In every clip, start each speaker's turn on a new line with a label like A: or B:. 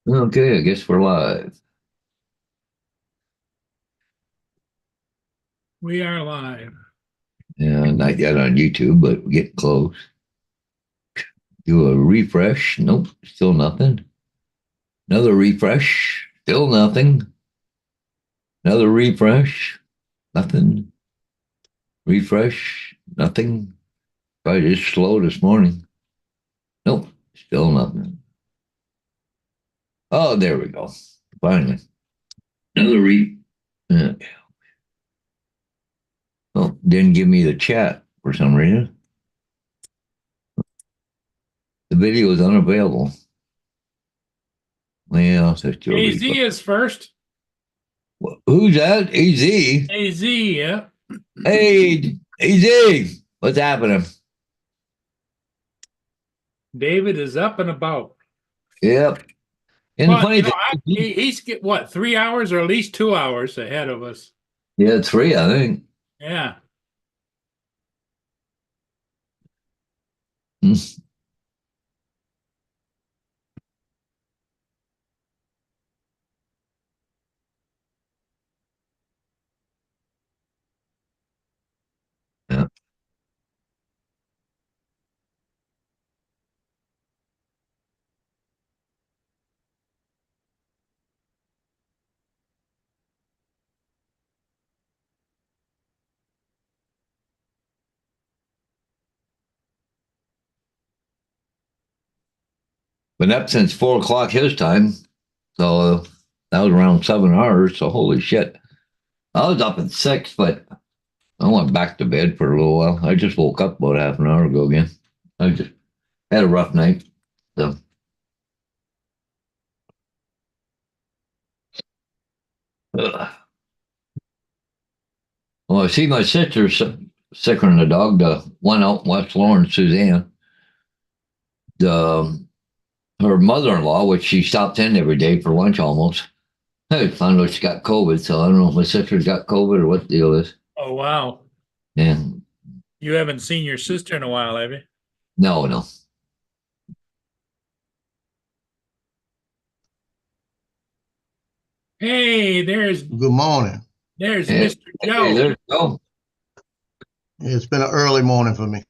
A: Okay, I guess we're live.
B: We are live.
A: Yeah, not yet on YouTube, but we're getting close. Do a refresh. Nope, still nothing. Another refresh. Still nothing. Another refresh. Nothing. Refresh. Nothing. Probably just slow this morning. Nope, still nothing. Oh, there we go. Finally. Another re. Uh, oh, didn't give me the chat for some reason. The video is unavailable. Well, let's do a
B: AZ
A: refresh.
B: is first.
A: Who's that? AZ.
B: AZ, yeah.
A: Hey, AZ. What's happening?
B: David is up and about.
A: Yep. And the
B: Well,
A: funny thing,
B: he's get what 3 hours or at least 2 hours ahead of us.
A: yeah, three, I think.
B: Yeah.
A: Hmm. Yeah. Been up since 4 o'clock his time. So that was around 7 hours. So holy shit. I was up at 6, but I went back to bed for a little while. I just woke up about half an hour ago again. I just had a rough night. So, ugh. Well, I see my sister's sicker than the dog. The one out in West Lawrence, Suzanne. The her mother-in-law, which she stopped in every day for lunch almost. I found out she got COVID, so I don't know if my sister's got COVID or what the deal is.
B: Oh wow.
A: And
B: You haven't seen your sister in a while, have you?
A: no, no.
B: Hey,
C: Good morning.
B: there's
A: Hey,
B: Mr.
A: hey,
B: Joe.
A: there you go.
C: It's been an early morning for me.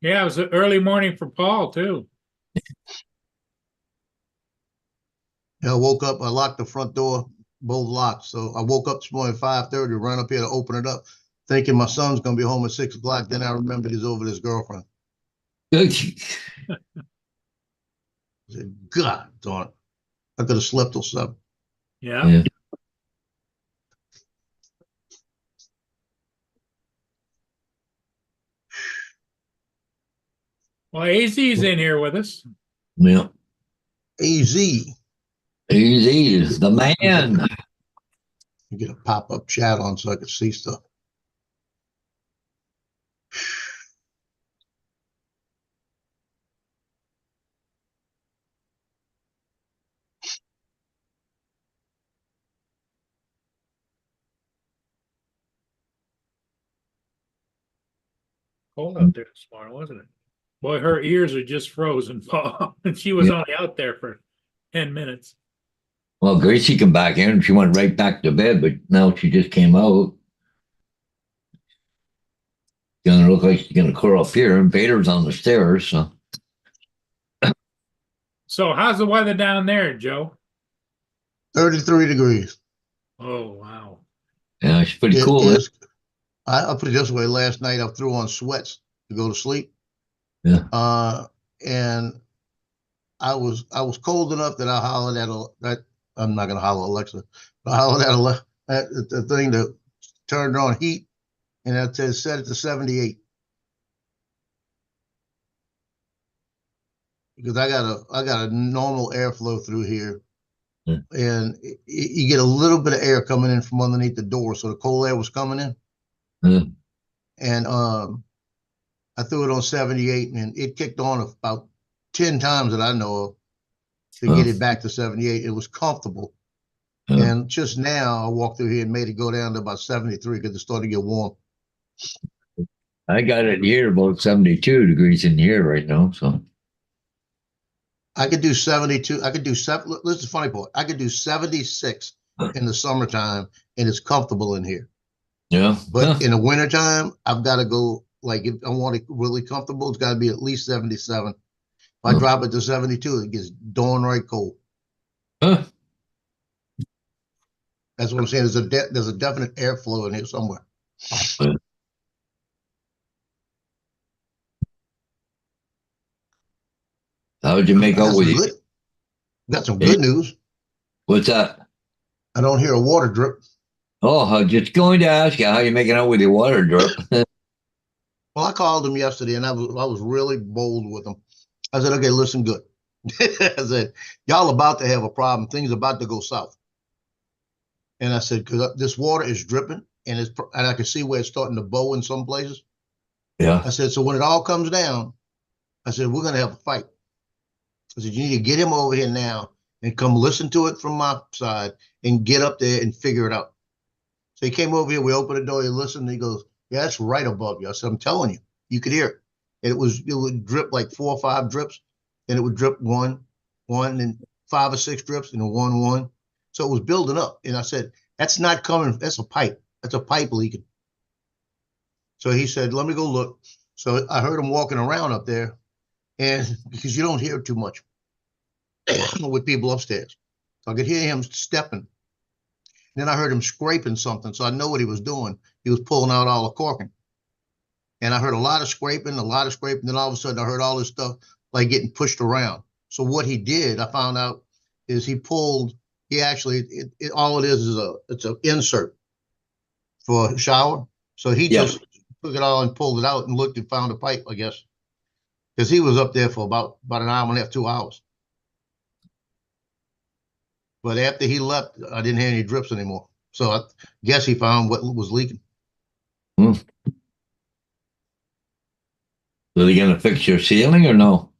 B: Yeah, it was an early morning for Paul too.
C: I woke up, I locked the front door, both locked. So I woke up this morning at 5:30, ran up here to open it up, thinking my son's gonna be home at 6 o'clock. Then I remembered he's over with his girlfriend. I said, God darn it. I could have slept till 7.
B: Yeah.
A: Yeah.
B: Well, AZ's in here with us.
A: Yeah.
C: AZ.
A: Easy is the man.
C: You get a pop-up chat on so I could see stuff.
B: Cold out there this morning, wasn't it? Boy, her ears are just frozen, Paul. And she was
A: Yeah.
B: only out there for 10 minutes.
A: Well, Gracie came back in. She went right back to bed, but now she just came out. Gonna look like she's gonna curl up here. And Vader's on the stairs. So
B: So how's the weather down there, Joe?
C: 33 degrees.
B: Oh wow.
A: yeah, she's pretty
C: It
A: cool.
C: is. I put it this way. Last night I threw on sweats to go to sleep.
A: Yeah.
C: And I was cold enough that I hollered at that I'm not gonna holler Alexa, but I hollered at the thing that turned on heat, and I said set it to 78 because I got a normal airflow through here,
A: Yeah.
C: and you get a little bit of air coming in from underneath the door, so the cold air was coming in,
A: Yeah.
C: and I threw it on 78, and it kicked on about 10 times that I know of to
A: Well,
C: get it back to 78. It was comfortable.
A: yeah.
C: And just now, I walked through here and made it go down to about 73 because it started to get warm.
A: I got it here about 72 degrees in here right now. So
C: I could do 72. I could do seven. This is the funny part. I could do 76 in the summertime, and it's comfortable in here.
A: Yeah.
C: But in the wintertime, I've got to go, like, if I want it really comfortable, it's got to be at least 77. If I
A: Huh.
C: drop it to 72, it gets downright cold.
A: Huh.
C: That's what I'm saying. There's a definite airflow in here somewhere.
A: How would you make
C: I got
A: out
C: some
A: with you?
C: good, got some good news.
A: What's that?
C: I don't hear a water drip.
A: Oh, I'm just going to ask you how you making out with your water drip.
C: Well, I called him yesterday, and I was really bold with him. I said, okay, listen good. I said, y'all about to have a problem. Things about to go south. And I said, because this water is dripping, and I can see where it's starting to bow in some places.
A: Yeah.
C: I said, so when it all comes down, I said, we're gonna have a fight. I said, you need to get him over here now and come listen to it from my side and get up there and figure it out. So he came over here, we opened the door, he listened, and he goes, yeah, that's right above you. I said, I'm telling you, you could hear it. And it would drip like 4 or 5 drips, and it would drip one, and 5 or 6 drips, and one. So it was building up. And I said, that's not coming, that's a pipe. That's a pipe leaking. So he said, let me go look. So I heard him walking around up there, and because you don't hear too much with people upstairs. So I could hear him stepping. Then I heard him scraping something, so I know what he was doing. He was pulling out all the corking. And I heard a lot of scraping. Then all of a sudden I heard all this stuff like getting pushed around. So what he did, I found out, is he actually, all it is it's an insert for a shower. So he
A: Yeah.
C: just took it all and pulled it out and looked and found a pipe, I guess. Because he was up there for about an hour and a half, 2 hours. But after he left, I didn't hear any drips anymore. So I guess he found what was leaking.
A: Hmm. Are they going to fix your ceiling or no?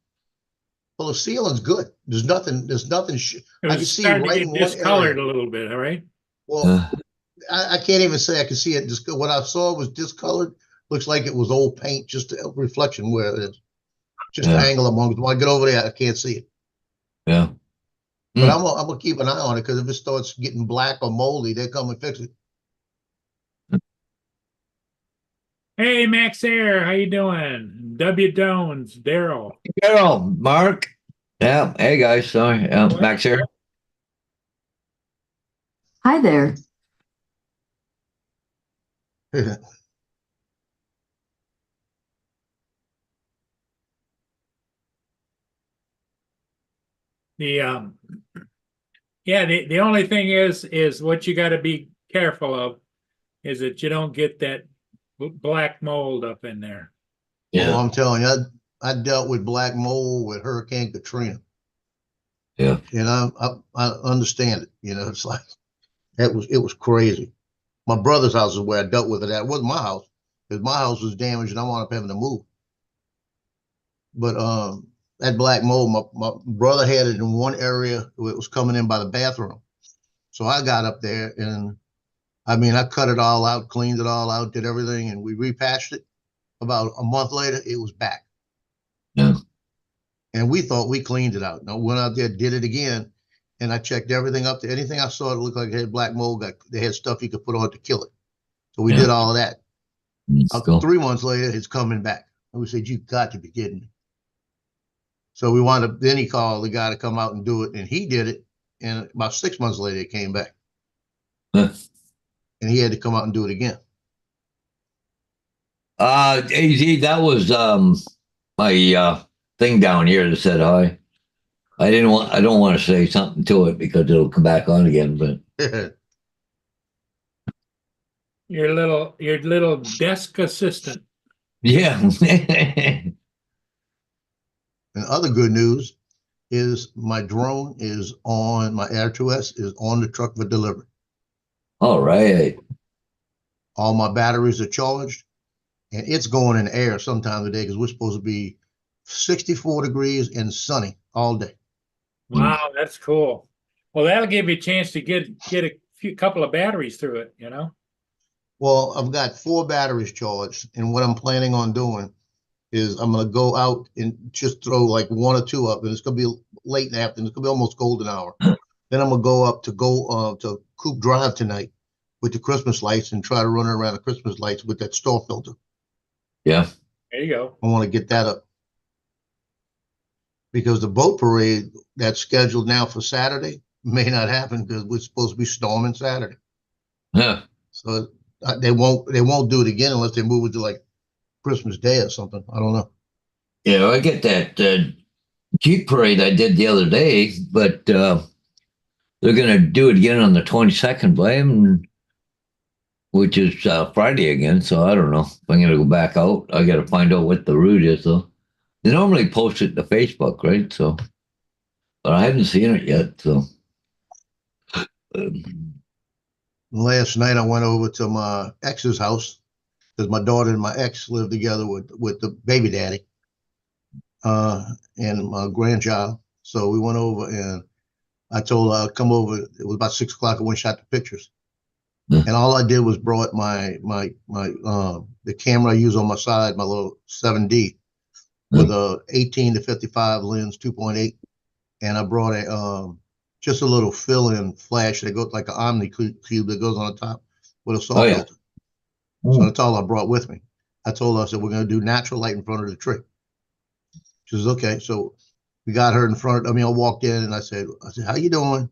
C: Well, the ceiling's good. There's nothing.
B: It
C: I can
B: was
C: see
B: starting to
C: right
B: get
C: in one
B: discolored
C: area.
B: a little bit, all right?
C: Well,
A: Uh,
C: I can't even say I can see it. Just what I saw was discolored. Looks like it was old paint, just a reflection where it is. Just the
A: Yeah.
C: angle among. When I get over there, I can't see it.
A: Yeah.
C: But I'm gonna keep an eye on it because if it starts getting black or moldy, they come and fix it.
B: Hey, Max Air, how you doing? W. Jones, Daryl.
A: Carol, Mark. Yeah. Hey guys. Sorry. Max here.
D: Hi there.
B: The yeah, the only thing is what you got to be careful of is that you don't get that black mold up in there.
C: Oh,
A: Yeah.
C: I'm telling you, I dealt with black mold with Hurricane Katrina.
A: Yeah.
C: And I understand it. You know, it's like it was crazy. My brother's house is where I dealt with it at. It wasn't my house because my house was damaged and I wound up having to move. But that black mold, my brother had it in one area where it was coming in by the bathroom. So I got up there and I mean I cut it all out, cleaned it all out, did everything, and we repatched it. About a month later, it was back.
A: Yeah.
C: And we thought we cleaned it out. No, went out there, did it again, and I checked everything up to anything I saw that looked like it had black mold. They had stuff you could put on to kill it. So we
A: Yeah.
C: did all of that.
A: Cool.
C: 3 months later, it's coming back. And we said, you got to be kidding me. So we wound up, then he called the guy to come out and do it, and he did it. And about 6 months later, it came back.
A: Huh.
C: And he had to come out and do it again.
A: AZ, that was my thing down here that said hi. I don't want to say something to it because it'll come back on again, but
B: Your little desk assistant.
A: yeah.
C: And other good news is my drone is on, my Air2S is on the truck for delivery.
A: All right.
C: All my batteries are charged, and it's going in the air sometime today because we're supposed to be 64 degrees and sunny all day.
B: Wow, that's cool. Well, that'll give you a chance to get a couple of batteries through it, you know?
C: Well, I've got 4 batteries charged, and what I'm planning on doing is I'm going to go out and just throw like 1 or 2 up, and it's going to be late in the afternoon. It's gonna be almost golden hour. Then I'm gonna go up to Coop Drive tonight with the Christmas lights and try to run around the Christmas lights with that store filter.
A: Yeah.
B: There you go.
C: I want to get that up because the boat parade that's scheduled now for Saturday may not happen because we're supposed to be storming Saturday.
A: Yeah.
C: So they won't do it again unless they move it to like Christmas Day or something. I don't know.
A: Yeah, I get that Jeep parade I did the other day, but they're going to do it again on the 22nd, which is Friday again. So I don't know if I'm going to go back out. I got to find out what the route is, though. They normally post it to Facebook, right? So, but I haven't seen it yet. So,
C: Last night I went over to my ex's house because my daughter and my ex live together with the baby daddy and my grandchild. So we went over and I told her I'd come over. It was about 6 o'clock. I went and shot the pictures. And all I did was brought the camera I use on my side, my little 7D with a 18 to 55 lens, 2.8, and I brought just a little fill-in flash that goes like an Omni cube that goes on the top with a soft filter. So that's all I brought with me. I told her, I said, we're going to do natural light in front of the tree. She says, okay. So we got her in front. I walked in and I said, how you doing?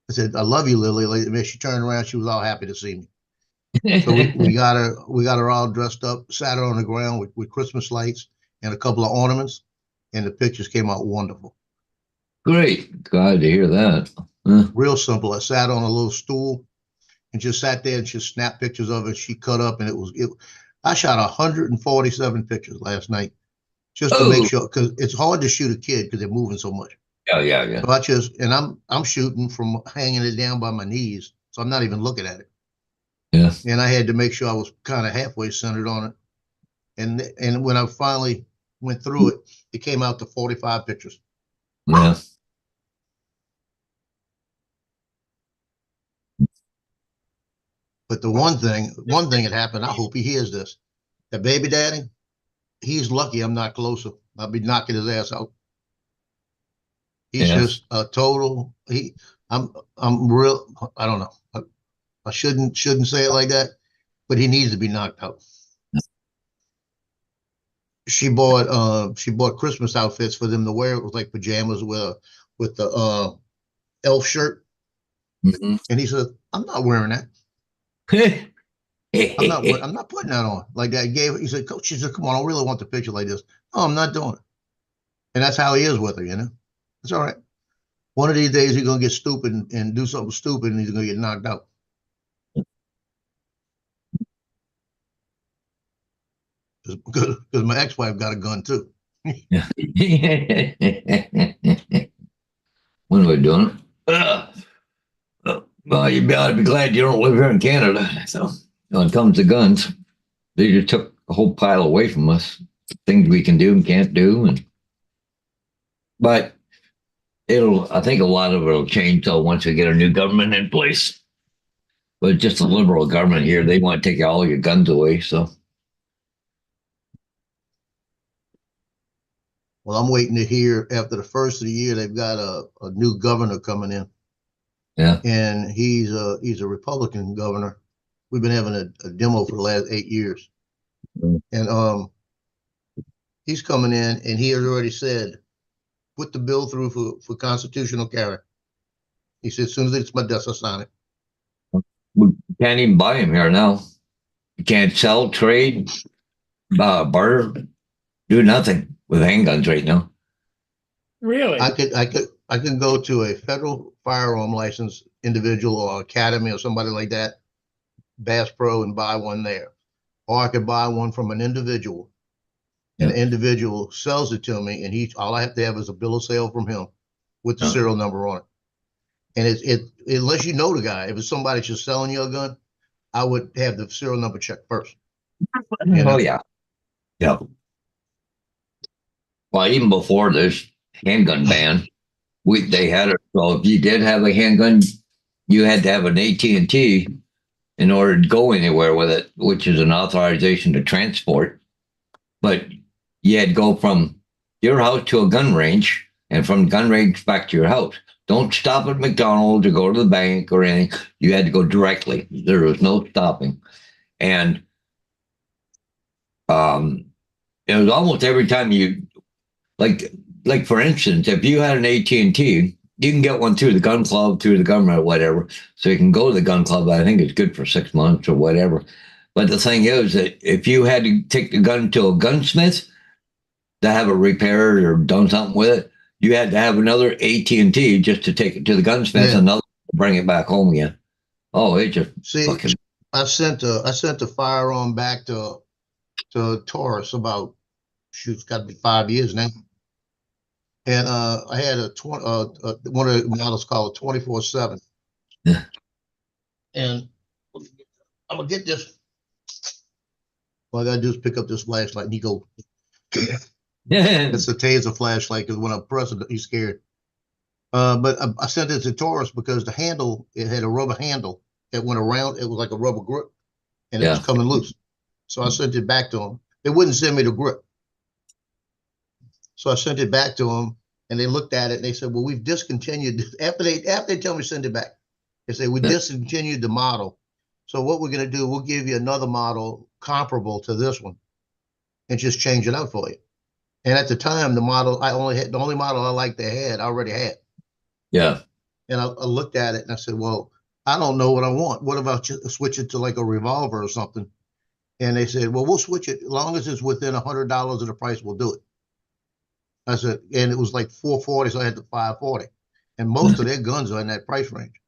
C: I said, I love you, Lily. And she turned around. She was all happy to see me. So we got her all dressed up, sat her on the ground with Christmas lights and a couple of ornaments. And the pictures came out wonderful.
A: Great. Glad to hear that.
C: Real simple. I sat on a little stool and just sat there and just snapped pictures of it. She cut up and I shot 147 pictures last night just to make sure, because it's hard to shoot a kid because they're moving so much.
A: Yeah.
C: So I'm shooting from hanging it down by my knees, so I'm not even looking at it.
A: Yeah.
C: And I had to make sure I was kind of halfway centered on it. And when I finally went through it, it came out to 45 pictures.
A: Yeah.
C: But the one thing that happened, I hope he hears this. That baby daddy, he's lucky I'm not closer. I'll be knocking his ass out. He's just a total. I'm real. I don't know. I shouldn't say it like that, but he needs to be knocked out. She bought Christmas outfits for them to wear. It was like pajamas with the elf shirt.
A: Mm-hmm.
C: And he said, I'm not wearing that. I'm not putting that on like that. He said, Coach, she said, come on, I really want the picture like this. No, I'm not doing it. And that's how he is with her, It's all right. One of these days he's gonna get stupid and do something stupid and he's gonna get knocked out. Because my ex-wife got a gun too.
A: When are we doing it? Well, you ought to be glad you don't live here in Canada. So when it comes to guns, they just took a whole pile away from us. Things we can do and can't do. But I think a lot of it will change till once we get a new government in place. But just a liberal government here, they want to take all your guns away. So.
C: Well, I'm waiting to hear after the first of the year, they've got a new governor coming in.
A: Yeah.
C: And he's a Republican governor. We've been having a demo for the last 8 years. And he's coming in and he has already said, put the bill through for constitutional carry. He said, as soon as it's my desk, I'll sign it.
A: We can't even buy them here now. You can't sell, trade, barter, do nothing with handguns right now.
B: Really?
C: I can go to a federal firearm license individual or academy or somebody like that, Bass Pro, and buy one there. Or I could buy one from an individual. And the individual sells it to me, and all I have to have is a bill of sale from him with the serial number on it. And it unless you know the guy, if it's somebody just selling you a gun, I would have the serial number checked first.
A: Oh yeah. Well, even before this handgun ban, they had it. So if you did have a handgun, you had to have an AT&T in order to go anywhere with it, which is an authorization to transport. But you had to go from your house to a gun range, and from the gun range back to your house. Don't stop at McDonald's or go to the bank or anything. You had to go directly. There was no stopping. And it was almost every time you, like for instance, if you had an AT&T, you can get one through the gun club, through the government, whatever. So you can go to the gun club. I think it's good for 6 months or whatever. But the thing is that if you had to take the gun to a gunsmith to have it repaired or done something with it, you had to have another AT&T just to take it to the gunsmith, and another to bring it back home again. Oh, it just fucking.
C: I sent a firearm back to Taurus about, it's got to be 5 years now. And I had one of the models called a 24/7.
A: Yeah.
C: And I'm gonna get this. All I gotta do is pick up this flashlight and he go.
A: Yeah.
C: It's a taser flashlight because when I press it, he's scared. But I sent it to Taurus because the handle, it had a rubber handle that went around. It was like a rubber grip, and it was coming loose. So I sent it back to him. They wouldn't send me the grip. So I sent it back to them, and they looked at it and they said, "Well, we've discontinued." After they tell me send it back, they say we discontinued the model. So what we're gonna do, we'll give you another model comparable to this one, and just change it out for you. And at the time, the only model I liked they had, I already had.
A: Yeah.
C: And I looked at it and I said, "Well, I don't know what I want. What about switch it to like a revolver or something?" And they said, "Well, we'll switch it as long as it's within $100 of the price. We'll do it." I said, and it was like $440, so I had the $540, and most of their guns are in that price range.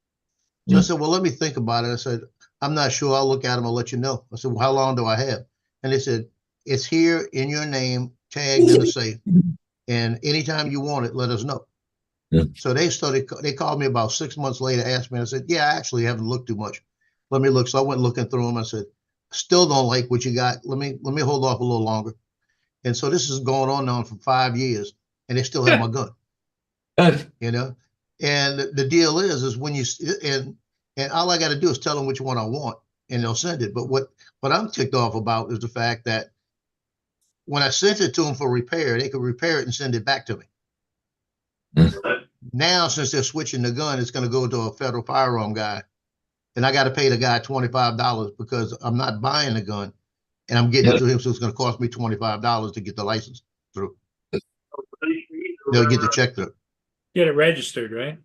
C: So I said, "Well, let me think about it." I said, "I'm not sure. I'll look at them. I'll let you know." I said, "Well, how long do I have?" And they said, "It's here in your name, tagged in the safe, and anytime you want it, let us know."
A: Yeah.
C: So they called me about 6 months later, asked me, and I said, "Yeah, I actually haven't looked too much. Let me look." So I went looking through them. I said, "Still don't like what you got. Let me hold off a little longer." And so this is going on now for 5 years, and they still have my gun. You know, and the deal is when you and all I got to do is tell them which one I want, and they'll send it. But what I'm ticked off about is the fact that when I sent it to them for repair, they could repair it and send it back to me. Now, since they're switching the gun, it's going to go to a federal firearm guy, and I got to pay the guy $25 because I'm not buying the gun, and I'm getting it to him, so it's going to cost me $25 to get the license through. They'll get the check through.
B: Get it registered, right?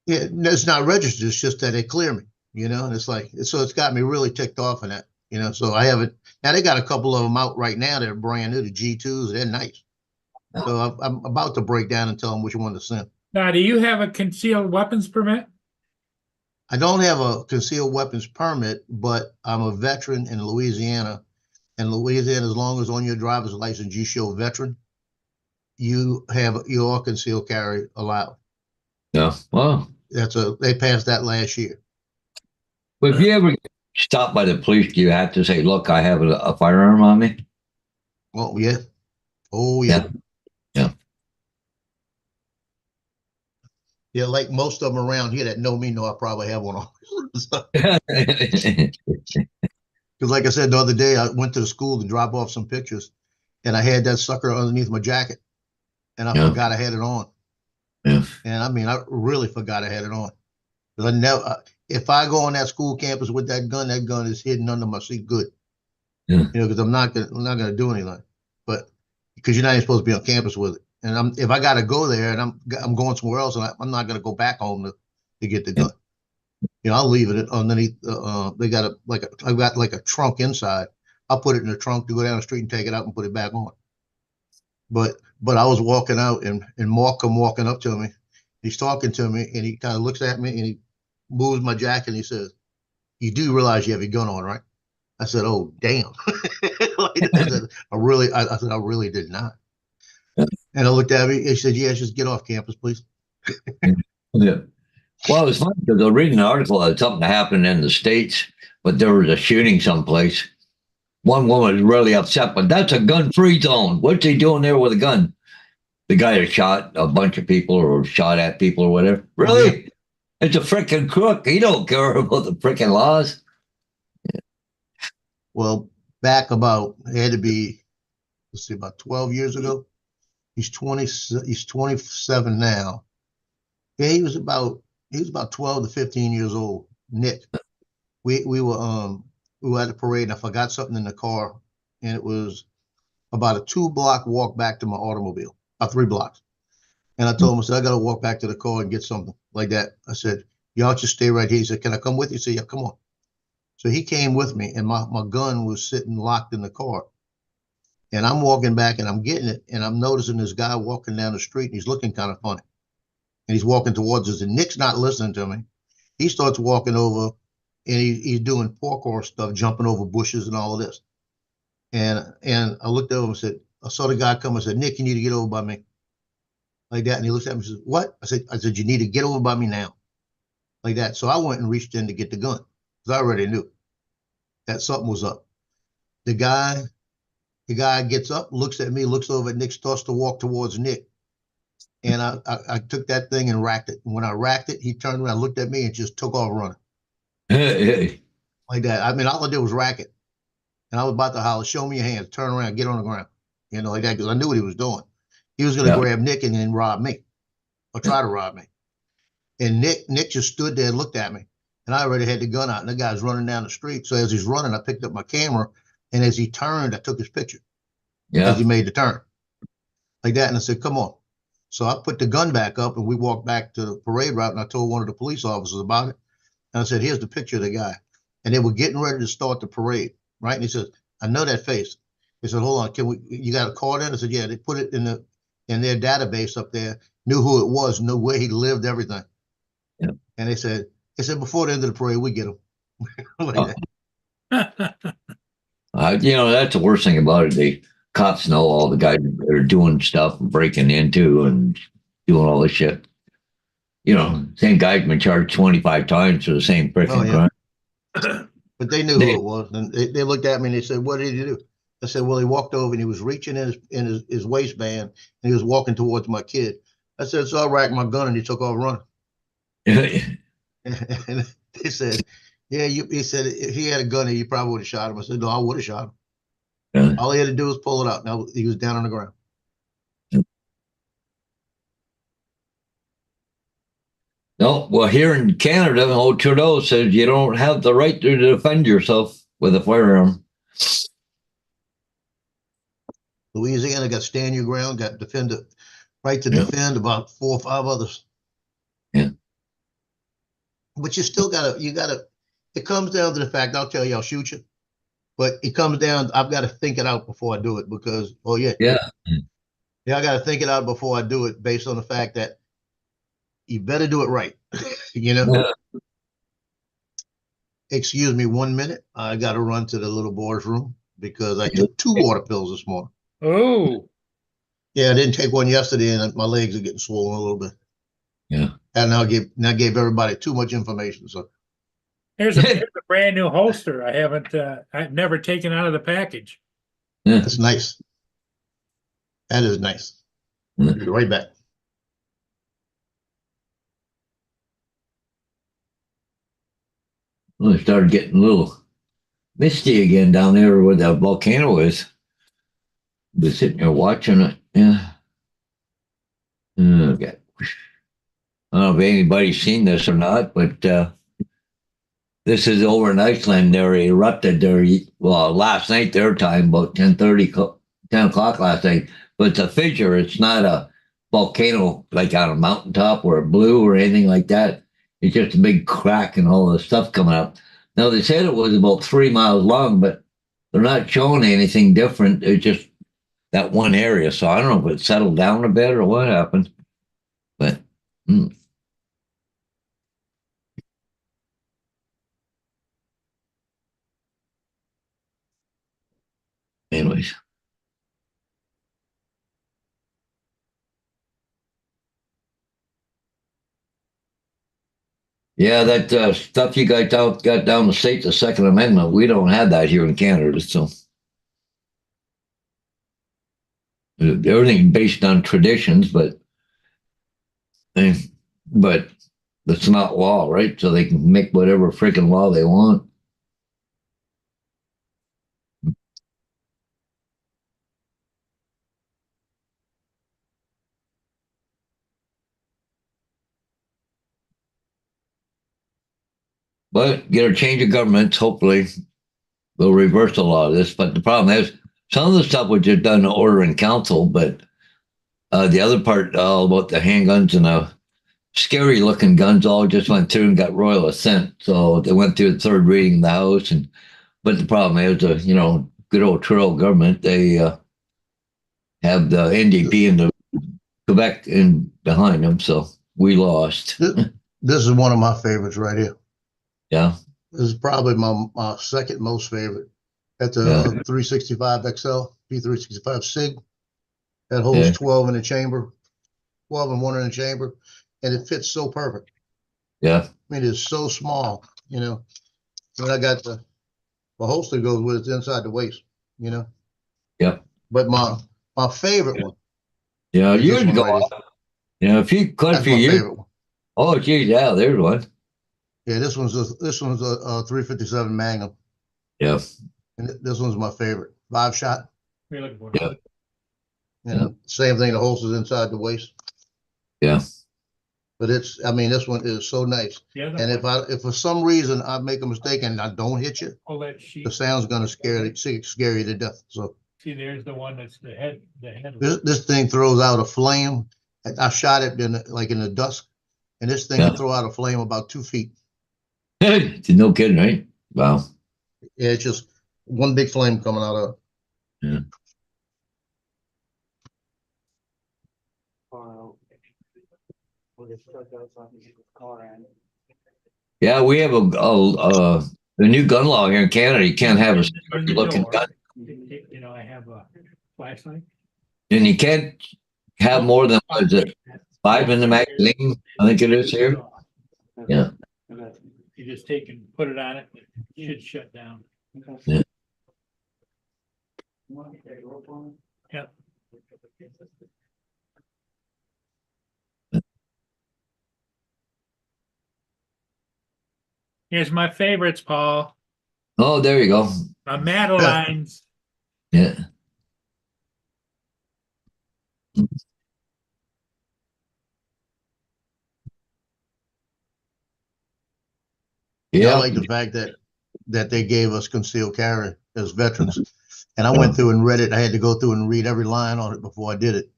C: Yeah, it's not registered. It's just that they clear me, and it's like, so it's got me really ticked off in that, so I haven't. Now they got a couple of them out right now that are brand new, the G2s. They're nice. So I'm about to break down and tell them which one to send.
B: Now, do you have a concealed weapons permit?
C: I don't have a concealed weapons permit, but I'm a veteran in Louisiana. And Louisiana, as long as on your driver's license you show veteran, you have your concealed carry allowed.
A: Yeah. Well,
C: they passed that last year.
A: But if you ever get stopped by the police, do you have to say, "Look, I have a firearm on me"?
C: Oh yeah. Oh yeah. Yeah, like most of them around here that know me know I probably have one on. Because like I said, the other day I went to the school to drop off some pictures, and I had that sucker underneath my jacket, and I forgot I had it on.
A: Yeah.
C: And I mean, I really forgot I had it on. Because I never, if I go on that school campus with that gun is hidden under my seat good.
A: Yeah.
C: Because I'm not gonna do anything. But because you're not even supposed to be on campus with it. And if I got to go there and I'm going somewhere else, and I'm not going to go back home to get the gun. I'll leave it underneath. They got I've got like a trunk inside. I'll put it in the trunk to go down the street and take it out and put it back on. But I was walking out and Mark come walking up to me. He's talking to me and he kind of looks at me and he moves my jacket and he says, "You do realize you have your gun on, right?" I said, "Oh, damn." I said, I really did not. And I looked at me. He said, "Yes, just get off campus, please."
A: Yeah. Well, it was funny because I was reading an article that something happened in the States, but there was a shooting someplace. One woman was really upset, but that's a gun-free zone. What's he doing there with a gun? The guy that shot a bunch of people or shot at people or whatever. Really? It's a freaking crook. He don't care about the freaking laws.
C: Yeah. Well, back about, it had to be, let's see, about 12 years ago, He's 20. He's 27 now. Yeah, he was about 12 to 15 years old. Nick. We were at the parade and I forgot something in the car, and it was about a 2 block walk back to my automobile, 3 blocks. And I told him, I said, I gotta walk back to the car and get something like that. I said, y'all just stay right here. He said, can I come with you? I said, yeah, come on. So he came with me, and my gun was sitting locked in the car. And I'm walking back and I'm getting it, and I'm noticing this guy walking down the street, and he's looking kind of funny. And he's walking towards us, and Nick's not listening to me. He starts walking over, and he's doing parkour stuff, jumping over bushes and all of this. And I looked over and said, I saw the guy come. I said, Nick, you need to get over by me. Like that. And he looks at me and says, what? I said, you need to get over by me now. Like that. So I went and reached in to get the gun, because I already knew that something was up. The guy gets up, looks at me, looks over at Nick, starts to walk towards Nick. And I took that thing and racked it. And when I racked it, he turned around, looked at me, and just took off running. Like that. I mean, all I did was rack it. And I was about to holler, show me your hands, turn around, get on the ground. Like that, because I knew what he was doing. He was going to grab Nick and then rob me, or try to rob me. And Nick just stood there and looked at me. And I already had the gun out, and the guy's running down the street. So as he's running, I picked up my camera, and as he turned, I took his picture. As he made the turn. Like that. And I said, come on. So I put the gun back up, and we walked back to the parade route, and I told one of the police officers about it. And I said, here's the picture of the guy. And they were getting ready to start the parade, right? And he says, I know that face. He said, hold on, you got a card in? I said, yeah, they put it in their database up there, knew who it was, knew where he lived, everything.
A: Yeah.
C: And they said, before the end of the parade, we get him. Like
B: that.
A: That's the worst thing about it. The cops know all the guys that are doing stuff, breaking into and doing all this shit. Same guy's been charged 25 times for the same freaking crime.
C: But they knew who it was, and they looked at me and they said, what did he do? I said, well, he walked over and he was reaching in his waistband, and he was walking towards my kid. I said, so I racked my gun and he took off running. And they said, yeah, he said if he had a gun, you probably would have shot him. I said, no, I would have shot him. Yeah. All he had to do was pull it out. Now he was down on the ground.
A: No, well, here in Canada, old Trudeau says you don't have the right to defend yourself with a firearm.
C: Louisiana got stand your ground, got right to defend, about 4 or 5 others.
A: Yeah.
C: But you still it comes down to the fact, I'll tell you, I'll shoot you. But it comes down, I've got to think it out before I do it, because, I got to think it out before I do it, based on the fact that you better do it right. Yeah. Excuse me 1 minute. I got to run to the little boy's room because I took 2 water pills this morning.
B: Oh.
C: Yeah, I didn't take one yesterday, and my legs are getting swollen a little bit.
A: Yeah.
C: And I gave everybody too much information. So
B: here's a brand new holster. I've never taken out of the package.
A: Yeah.
C: That's nice. That is nice. I'll be right back.
A: Well, it started getting a little misty again down there where that volcano is. Been sitting there watching it. Yeah. Okay. I don't know if anybody's seen this or not, but this is over in Iceland. They erupted there, last night their time, about 10 o'clock last night. But it's a fissure. It's not a volcano like on a mountaintop or a blue or anything like that. It's just a big crack and all the stuff coming up. Now, they said it was about 3 miles long, but they're not showing anything different. It's just that one area. So I don't know if it settled down a bit or what happened. But anyways. Yeah, that stuff you got down the state, the Second Amendment, we don't have that here in Canada. So everything based on traditions, but it's not law, right? So they can make whatever freaking law they want. But get a change of government. Hopefully, they'll reverse a lot of this. But the problem is, some of the stuff was just done in order in council, but the other part, all about the handguns and the scary looking guns, all just went through and got royal assent. So they went through the third reading in the House. And but the problem is, good old Trudeau government, they have the NDP and the Quebec in behind them. So we lost.
C: This is one of my favorites right here.
A: Yeah.
C: This is probably my second most favorite. That's a 365 XL, P365 SIG. That holds 12 in the chamber, 12 and 1 in the chamber, and it fits so perfect.
A: Yeah.
C: I mean, it's so small, When I got the holster goes with it's inside the waist,
A: Yeah.
C: But my favorite one.
A: Yeah, years ago. Quite a few years. Oh, geez, yeah, there's one.
C: Yeah, this one's a 357 Magnum.
A: Yeah.
C: And this one's my favorite. 5-shot.
A: Yeah.
C: Same thing, the holster's inside the waist.
A: Yeah.
C: But this one is so nice. Yeah. And if for some reason I make a mistake and I don't hit you, the sound's gonna scare you to death. So
B: see, there's the one that's the head.
C: This thing throws out a flame. I shot it in the dusk, and this thing can throw out a flame about 2 feet.
A: No kidding, right? Wow.
C: Yeah, it's just one big flame coming out of it.
A: Yeah. Yeah, we have a new gun law here in Canada. You can't have a looking gun.
B: I have a flashlight.
A: And you can't have more than 5 in the magazine. I think it is here. Yeah.
B: You just take and put it on it. It should shut down.
A: Yeah.
B: Yep. Here's my favorites, Paul.
A: Oh, there you go.
B: My Madeleines.
A: Yeah.
C: Yeah, I like the fact that they gave us concealed carry as veterans. And I went through and read it. I had to go through and read every line on it before I did it.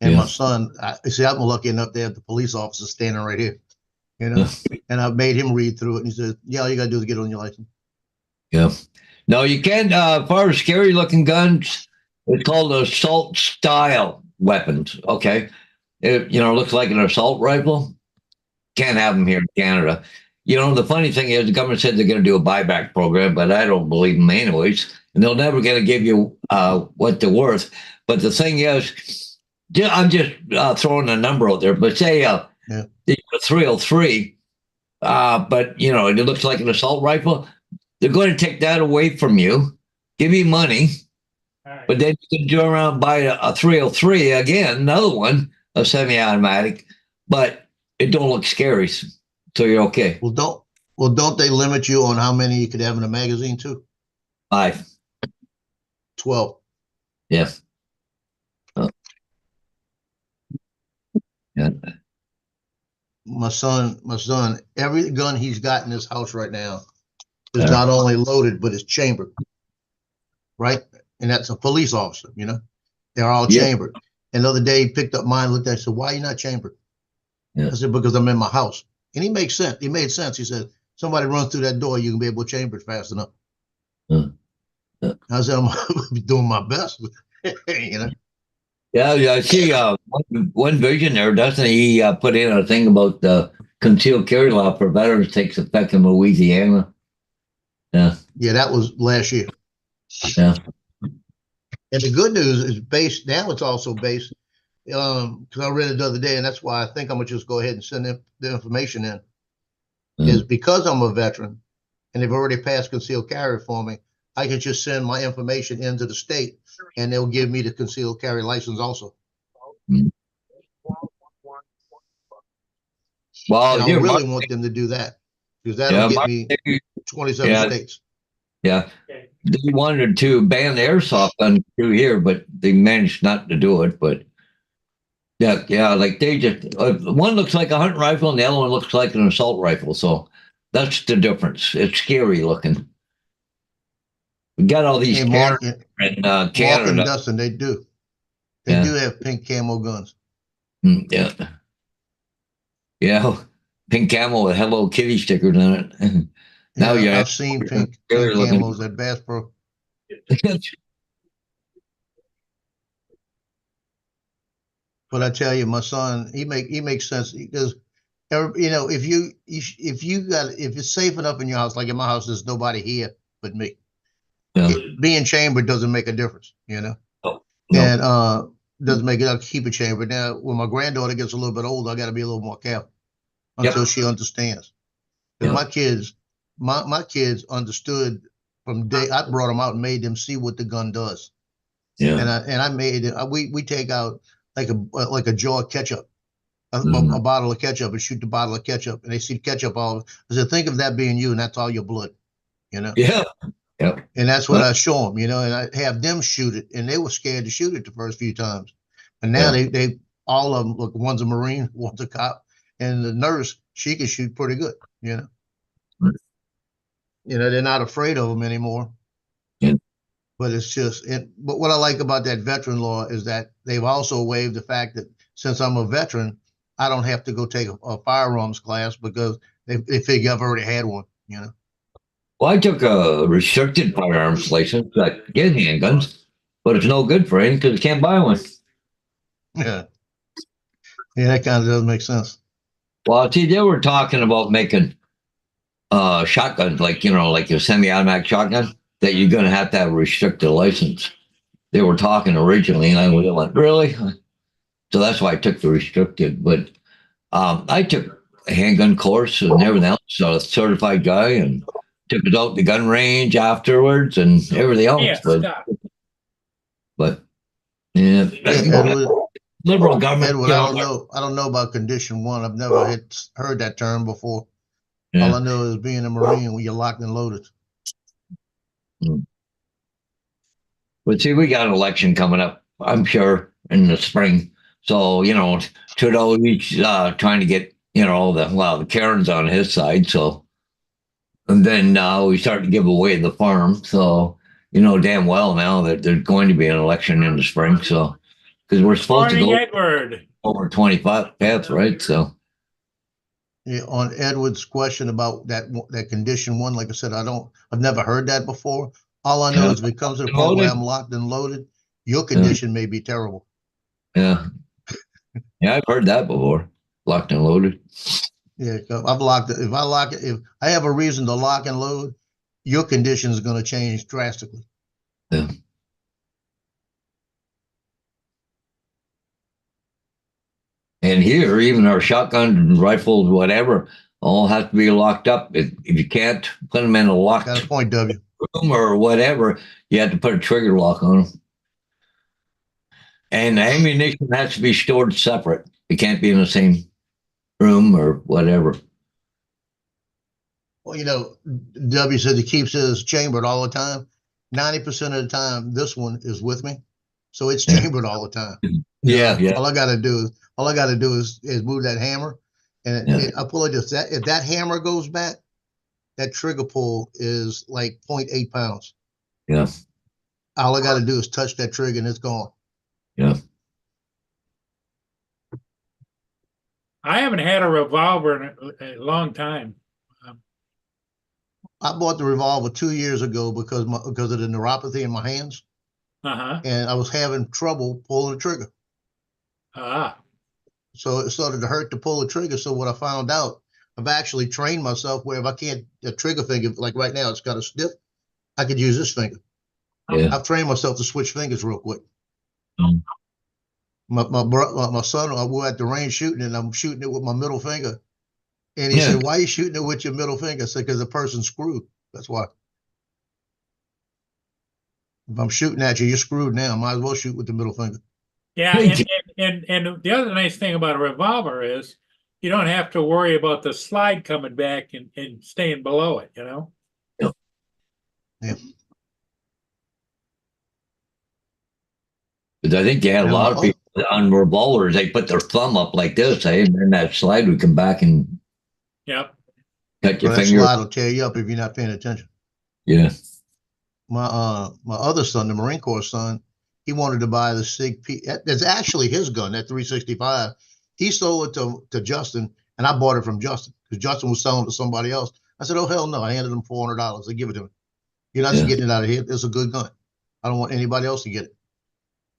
C: And my son, I'm lucky enough to have the police officer standing right here, and I made him read through it. And he said, yeah, all you got to do is get on your license.
A: Yeah. No, you can't, as far as scary looking guns, it's called assault style weapons. Okay. It, looks like an assault rifle. Can't have them here in Canada. The funny thing is the government said they're going to do a buyback program, but I don't believe them anyways. And they're never going to give you what they're worth. But the thing is, I'm just throwing a number out there, but say a 303, but it looks like an assault rifle. They're going to take that away from you, give you money, but then you can go around and buy a 303 again, another one, a semi-automatic, but it don't look scary, so you're okay.
C: Well, don't they limit you on how many you could have in a magazine too?
A: 5.
C: 12.
A: Yeah. Yeah.
C: My son, every gun he's got in his house right now is not only loaded, but it's chambered. Right? And that's a police officer, They're all chambered. And the other day he picked up mine, looked at it, said, why are you not chambered? I said, because I'm in my house. And he made sense. He said, somebody runs through that door, you can be able to chamber it fast enough. I said, I'm doing my best.
A: Yeah, I see one vision there, doesn't he? Put in a thing about the concealed carry law for veterans takes effect in Louisiana. Yeah.
C: Yeah, that was last year.
A: Yeah.
C: And the good news is it's also based, because I read it the other day, and that's why I think I'm going to just go ahead and send the information in, is because I'm a veteran, and they've already passed concealed carry for me, I can just send my information into the state, and they'll give me the concealed carry license also. Well, I really want them to do that, because that'll get me 27 states.
A: Yeah. They wanted to ban airsoft gun through here, but they managed not to do it. But yeah, like they just one looks like a hunting rifle and the other one looks like an assault rifle. So That's the difference. It's scary looking. We got all these
C: Hey,
A: cameras
C: Mark,
A: in
C: Mark and
A: Canada.
C: Dustin, they do. They
A: Yeah.
C: do have pink camo guns.
A: Yeah. Yeah. Pink camo with Hello Kitty stickers on it. Now
C: Yeah,
A: you have
C: I've seen
A: scary
C: pink
A: looking.
C: camos at Bass Pro. But I tell you, my son, he makes sense because you know if it's safe enough in your house, like in my house, there's nobody here but me.
A: Yeah.
C: Being chambered doesn't make a difference, you know,
A: No. No.
C: and doesn't make it. I'll keep it chambered. Now, when my granddaughter gets a little bit older, I got to be a little more careful until
A: Yep.
C: she understands. Because
A: Yeah.
C: my kids understood from day I brought them out and made them see what the gun does.
A: Yeah.
C: And I made it. We take out like a jar of ketchup, a
A: Mhm.
C: bottle of ketchup, and shoot the bottle of ketchup, and they see ketchup all. I said, think of that being you, and that's all your blood, you know.
A: Yeah. Yep.
C: And that's what I show them, you know, and I have them shoot it, and they were scared to shoot it the first few times, but now
A: Yeah.
C: they all of them look. One's a Marine, one's a cop, and the nurse she can shoot pretty good, you know. You know, they're not afraid of them anymore.
A: Yeah.
C: But it's just it. But what I like about that veteran law is that they've also waived the fact that since I'm a veteran, I don't have to go take a firearms class because they figure I've already had one. You know.
A: Well, I took a restricted firearms license that get handguns, but it's no good for anything because you can't buy one.
C: Yeah. Yeah, that kind of does make sense.
A: Well, see, they were talking about making shotguns, like like your semi-automatic shotgun, that you're going to have a restricted license. They were talking originally, and I went, really? So that's why I took the restricted. But I took a handgun course and everything else. So I was a certified guy and took it out to the gun range afterwards and everything
B: Yeah,
A: else.
B: stop.
A: But yeah,
C: Edward,
A: liberal government,
C: Edward, I don't know about condition one. I've never heard that term before. All
A: Yeah.
C: I know is being a Marine when you're locked and loaded.
A: But see, we got an election coming up, I'm sure, in the spring. So, Trudeau, he's trying to get, the Karen's on his side. So, and then we start to give away the farm. So, damn well now that there's going to be an election in the spring. So, because we're supposed to
B: Morning,
A: go
B: Edward.
A: over 25 paths, right? So,
C: Yeah, on Edward's question about that condition one, like I said, I've never heard that before. All I know is if it comes to the point where I'm locked and loaded, your condition may be terrible.
A: Yeah. Yeah, I've heard that before. Locked and loaded.
C: Yeah, I've locked it. If I have a reason to lock and load, your condition is going to change drastically.
A: Yeah. And here, even our shotgun rifles, whatever, all have to be locked up. If you can't put them in a locked
C: Got a point, W.
A: room or whatever, you have to put a trigger lock on them. And the ammunition has to be stored separate. It can't be in the same room or whatever.
C: Well, W said he keeps his chambered all the time. 90% of the time, this one is with me, so it's chambered all the time.
A: Yeah.
C: All I got to do is move that hammer, and I pull it. If that hammer goes back, that trigger pull is like 0.8 pounds.
A: Yeah.
C: All I got to do is touch that trigger, and it's gone.
A: Yeah.
B: I haven't had a revolver in a long time.
C: I bought the revolver 2 years ago because of the neuropathy in my hands, and I was having trouble pulling the trigger. So it started to hurt to pull the trigger. So what I found out, I've actually trained myself where if I can't, a trigger finger, like right now, it's got a stiff, I could use this finger.
A: Yeah.
C: I've trained myself to switch fingers real quick.
A: Mm.
C: My son, we're at the range shooting, and I'm shooting it with my middle finger. And he said, "Why are you shooting it with your middle finger?" I said, "Because the person's screwed. That's why. If I'm shooting at you, you're screwed now. Might as well shoot with the middle finger."
B: Yeah, and the other nice thing about a revolver is you don't have to worry about the slide coming back and staying below it,
C: Yeah.
A: Because I think you had a lot of people on revolvers, they put their thumb up like this, and then that slide would come back and.
B: Yep.
A: Cut
C: So
A: your
C: that
A: finger.
C: slide will tear you up if you're not paying attention.
A: Yeah.
C: My other son, the Marine Corps son, he wanted to buy the Sig P. That's actually his gun, that 365. He sold it to Justin, and I bought it from Justin because Justin was selling it to somebody else. I said, "Oh hell no!" I handed him $400. They give it to me. You're not
A: Yeah.
C: getting it out of here. It's a good gun. I don't want anybody else to get it.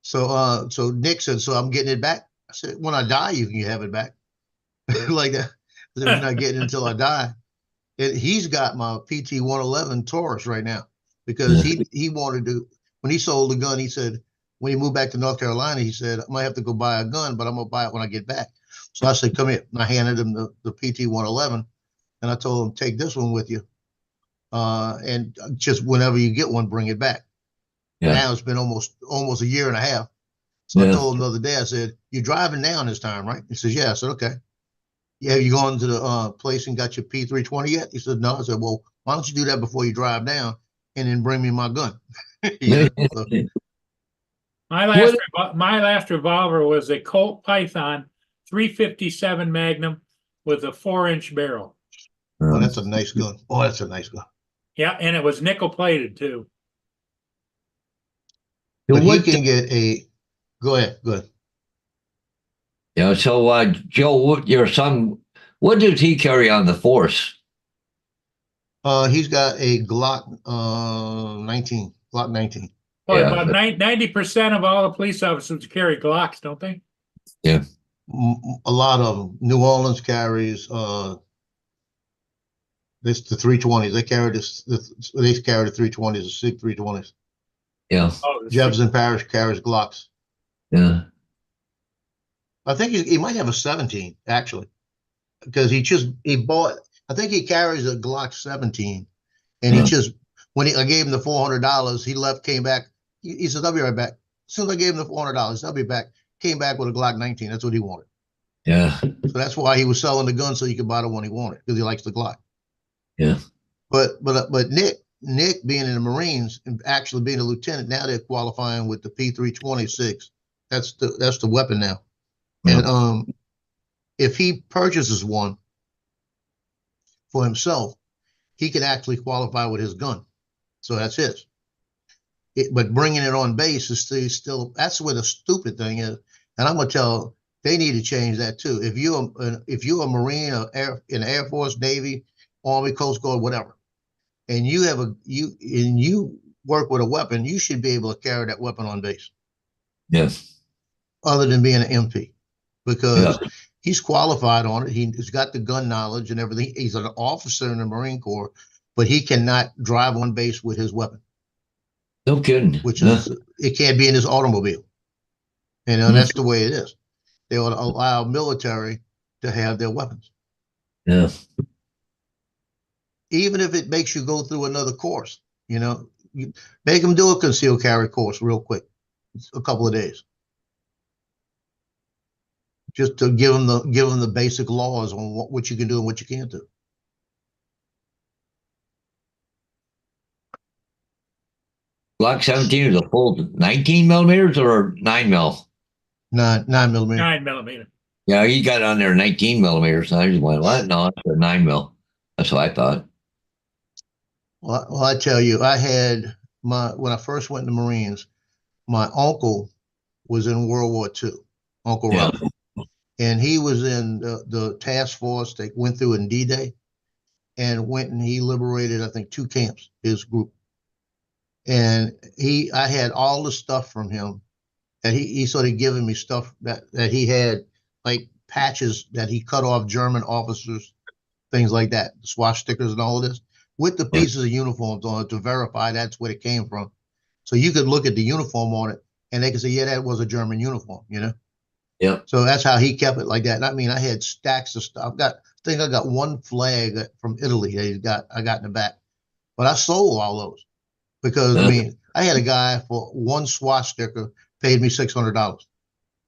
C: So Nick said, "So I'm getting it back." I said, "When I die, you can have it back." Like that. If you're not getting it until I die. He's got my PT 111 Taurus right now because
A: Yeah.
C: he wanted to, when he sold the gun, he said, when he moved back to North Carolina, he said, I might have to go buy a gun, but I'm going to buy it when I get back. So I said, come here. And I handed him the PT 111 and I told him, take this one with you. And just whenever you get one, bring it back.
A: Yeah.
C: Now it's been almost a year and a half. So I
A: Yeah.
C: told him the other day, I said, you're driving down this time, right? He says, yeah. I said, okay. Yeah, have you gone to the place and got your P320 yet? He said, no. I said, well, why don't you do that before you drive down and then bring me my gun? So,
B: My last revolver was a Colt Python 357 Magnum with a 4-inch barrel.
C: oh, that's a nice gun. Oh, that's a nice gun.
B: Yeah, and it was nickel plated too.
C: But he
A: what,
C: can get a, go ahead.
A: yeah. So, Joe, your son, what does he carry on the force?
C: He's got a Glock 19. Glock 19.
B: Well,
A: Yeah.
B: about 90% of all the police officers carry Glocks, don't they?
A: Yeah.
C: A lot of them. New Orleans carries this the 320s. They carry they carry the 320s, the SIG 320s.
A: Yeah.
B: Oh,
C: Jefferson Parish carries Glocks.
A: Yeah.
C: I think he might have a 17 actually, because he bought. I think he carries a Glock 17, and he just I gave him the $400, he left, came back. He said, "I'll be right back." As soon as I gave him the $400, I'll be back. Came back with a Glock 19. That's what he wanted.
A: Yeah.
C: So that's why he was selling the gun so he could buy the one he wanted because he likes the Glock.
A: Yeah.
C: But Nick being in the Marines and actually being a lieutenant, now they're qualifying with the P326. That's the weapon now.
A: Yeah.
C: And if he purchases one for himself, he can actually qualify with his gun. So that's his. But bringing it on base is still that's where the stupid thing is. And I'm gonna tell they need to change that too. If you're a Marine or in the Air Force, Navy, Army, Coast Guard, whatever, and you work with a weapon, you should be able to carry that weapon on base.
A: Yes.
C: Other than being an MP, because
A: Yeah.
C: he's qualified on it. He's got the gun knowledge and everything. He's an officer in the Marine Corps, but he cannot drive on base with his weapon,
A: No kidding.
C: which is it can't be in his automobile. That's the way it is. They ought to allow military to have their weapons,
A: Yeah.
C: even if it makes you go through another course. You make them do a concealed carry course real quick, a couple of days, just to give them the basic laws on what you can do and what you can't do.
A: Glock 17 is a full 19 millimeters or 9 mil?
C: 9mm.
B: 9mm.
A: Yeah, he got on there 19 millimeters. And I just went, what? No, it's a 9 mil. That's what I thought.
C: Well, I tell you, when I first went in the Marines, my uncle was in World War II, Uncle
A: Yeah.
C: Ralph, and he was in the task force that went through in D-Day, and went and he liberated, I think, 2 camps, his group. And I had all the stuff from him that he started giving me stuff that he had, like patches that he cut off German officers, things like that, swastikas and all of this, with the pieces of uniforms on it to verify that's where it came from. So you could look at the uniform on it and they could say, yeah, that was a German uniform,
A: Yeah.
C: So that's how he kept it like that. And I mean, I had stacks of stuff. I think I got one flag from Italy that I got in the back, but I sold all those because I mean, I had a guy for one swastika paid me $600.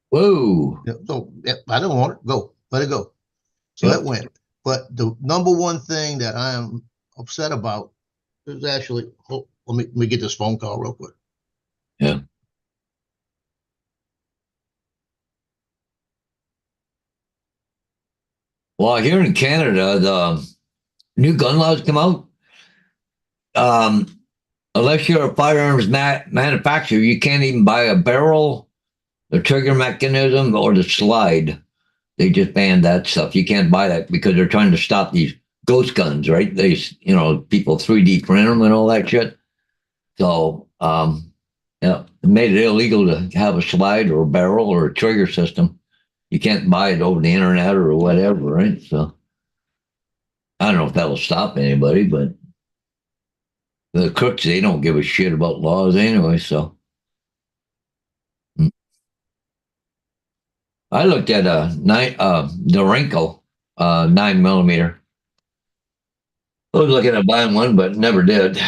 A: Whoa.
C: So I didn't want it. Let it go. So it went. But the number one thing that I am upset about is actually, let me get this phone call real quick.
A: Yeah. Well, here in Canada, new gun laws come out, unless you're a firearms manufacturer, you can't even buy a barrel, the trigger mechanism, or the slide. They just banned that stuff. You can't buy that because they're trying to stop these ghost guns, right? They, people 3D print them and all that shit. So, yeah, it made it illegal to have a slide or a barrel or a trigger system. You can't buy it over the internet or whatever, right? So, I don't know if that'll stop anybody, but the crooks, they don't give a shit about laws anyway. So, I looked at the Wrinkle 9mm. I was looking at buying one, but never did.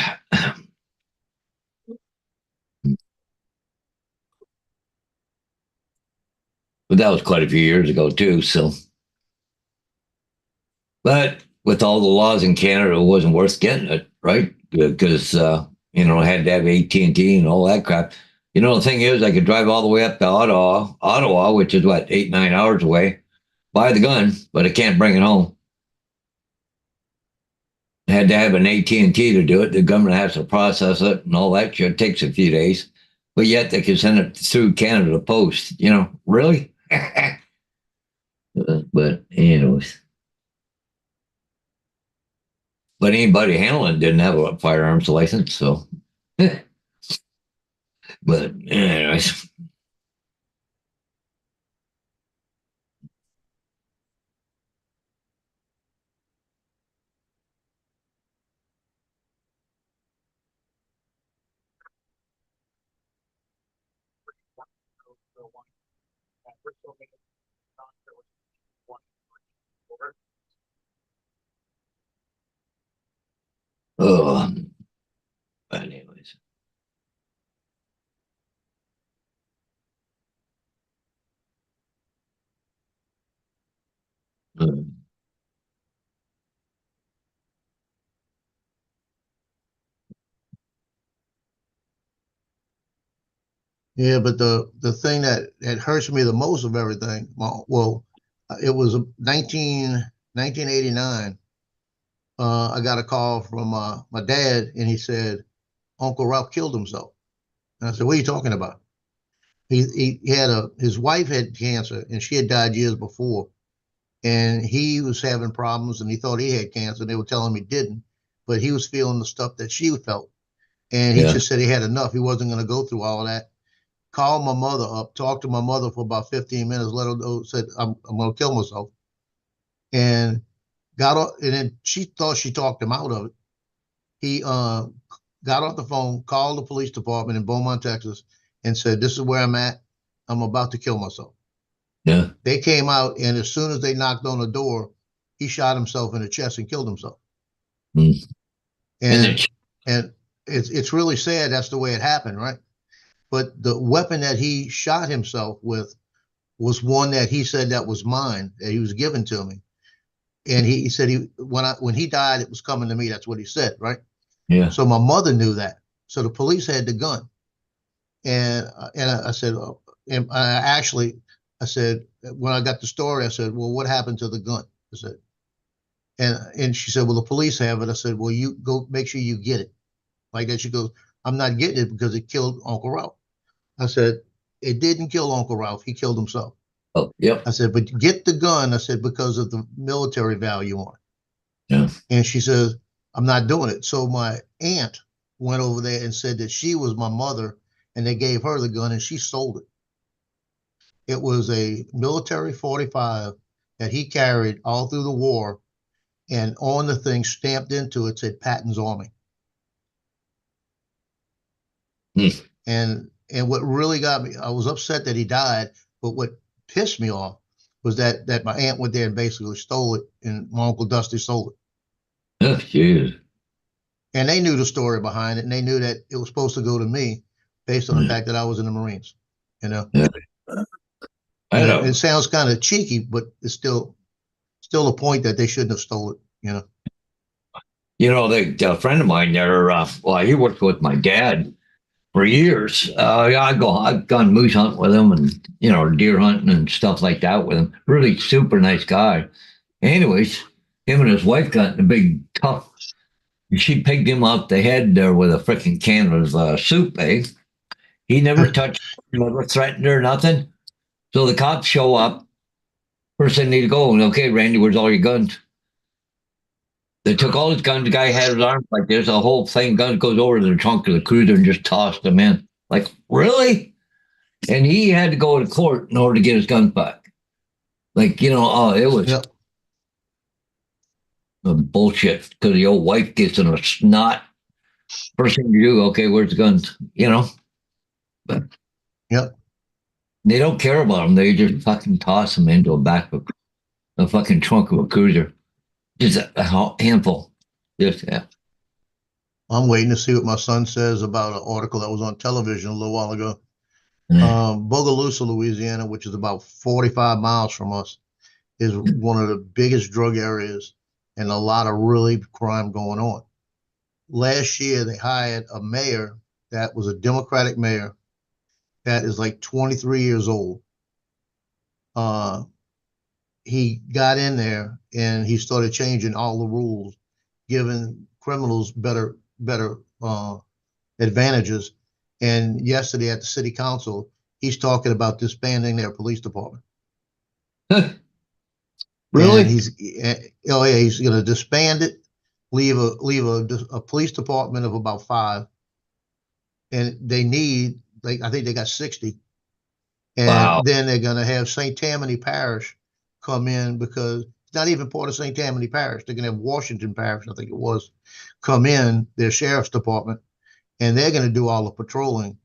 A: But that was quite a few years ago too. So, but with all the laws in Canada, it wasn't worth getting it, right? Because I had to have AT&T and all that crap. The thing is, I could drive all the way up to Ottawa, which is what, 8-9 hours away, buy the gun, but I can't bring it home. I had to have an AT&T to do it. The government has to process it and all that shit. It takes a few days, but yet they can send it through Canada Post. Really? But anyways. But anybody handling didn't have a firearms license, so. But anyways. Oh, but anyways.
C: Yeah, but the thing that hurts me the most of everything, well, it was 1989. I got a call from my dad, and he said Uncle Ralph killed himself. And I said, "What are you talking about?" He had his wife had cancer, and she had died years before, and he was having problems, and he thought he had cancer. They were telling him he didn't, but he was feeling the stuff that she felt, and he just said he had enough. He wasn't going to go through all of that. Called my mother up, talked to my mother for about 15 minutes, let her know, said, I'm going to kill myself. And got up, and then she thought she talked him out of it. He got off the phone, called the police department in Beaumont, Texas, and said, "This is where I'm at. I'm about to kill myself."
A: Yeah.
C: They came out, and as soon as they knocked on the door, he shot himself in the chest and killed himself.
A: Mm.
C: And it's really sad that's the way it happened, right? But the weapon that he shot himself with was one that he said that was mine, that he was given to me. And he said when he died, it was coming to me. That's what he said, right?
A: Yeah.
C: So my mother knew that. So the police had the gun. And I said, and I said, when I got the story, I said, "Well, what happened to the gun?" I said, and she said, "Well, the police have it." I said, "Well, you go make sure you get it." Like that, she goes, "I'm not getting it because it killed Uncle Ralph." I said, "It didn't kill Uncle Ralph. He killed himself."
A: Oh, yep.
C: I said, "But get the gun." I said, "Because of the military value on it."
A: Yeah.
C: And she says, "I'm not doing it." So my aunt went over there and said that she was my mother, and they gave her the gun, and she sold it. It was a military 45 that he carried all through the war, and on the thing stamped into it said Patton's Army. And what really got me, I was upset that he died, but what pissed me off was that my aunt went there and basically stole it, and my Uncle Dusty stole it.
A: Oh, jeez.
C: And they knew the story behind it, and they knew that it was supposed to go to me based on the fact that I was in the Marines.
A: Yeah.
C: It sounds kind of cheeky, but it's still a point that they shouldn't have stolen it.
A: A friend of mine there, he worked with my dad for years. I've gone moose hunting with him and, deer hunting and stuff like that with him. Really super nice guy. Anyways, him and his wife got in a big tough. She picked him off the head there with a freaking can of soup, eh? He never touched, never threatened her, nothing. So the cops show up. First thing they go, okay, Randy, where's all your guns? They took all his guns. The guy had his arms like this. A whole thing gun goes over to the trunk of the cruiser and just tossed them in. Like, really? And he had to go to court in order to get his guns back. Like, oh, it was
C: Yep.
A: bullshit because the old wife gets in a snot. First thing you do, okay, where's the guns? But
C: Yep.
A: they don't care about them. They just fucking toss them into a back of a fucking trunk of a cruiser. Just a handful. Just, yeah.
C: I'm waiting to see what my son says about an article that was on television a little while ago. Bogalusa, Louisiana, which is about 45 miles from us, is one of the biggest drug areas and a lot of really crime going on. Last year, they hired a mayor that was a Democratic mayor that is like 23 years old. He got in there and he started changing all the rules, giving criminals better advantages. And yesterday at the city council, he's talking about disbanding their police department. And
A: Really?
C: he's going to disband it, leave a police department of about 5, and they need, like, I think they got 60, and
A: Wow.
C: then they're going to have St. Tammany Parish come in, because it's not even part of St. Tammany Parish. They're going to have Washington Parish, I think it was, come in, their sheriff's department, and they're going to do all the patrolling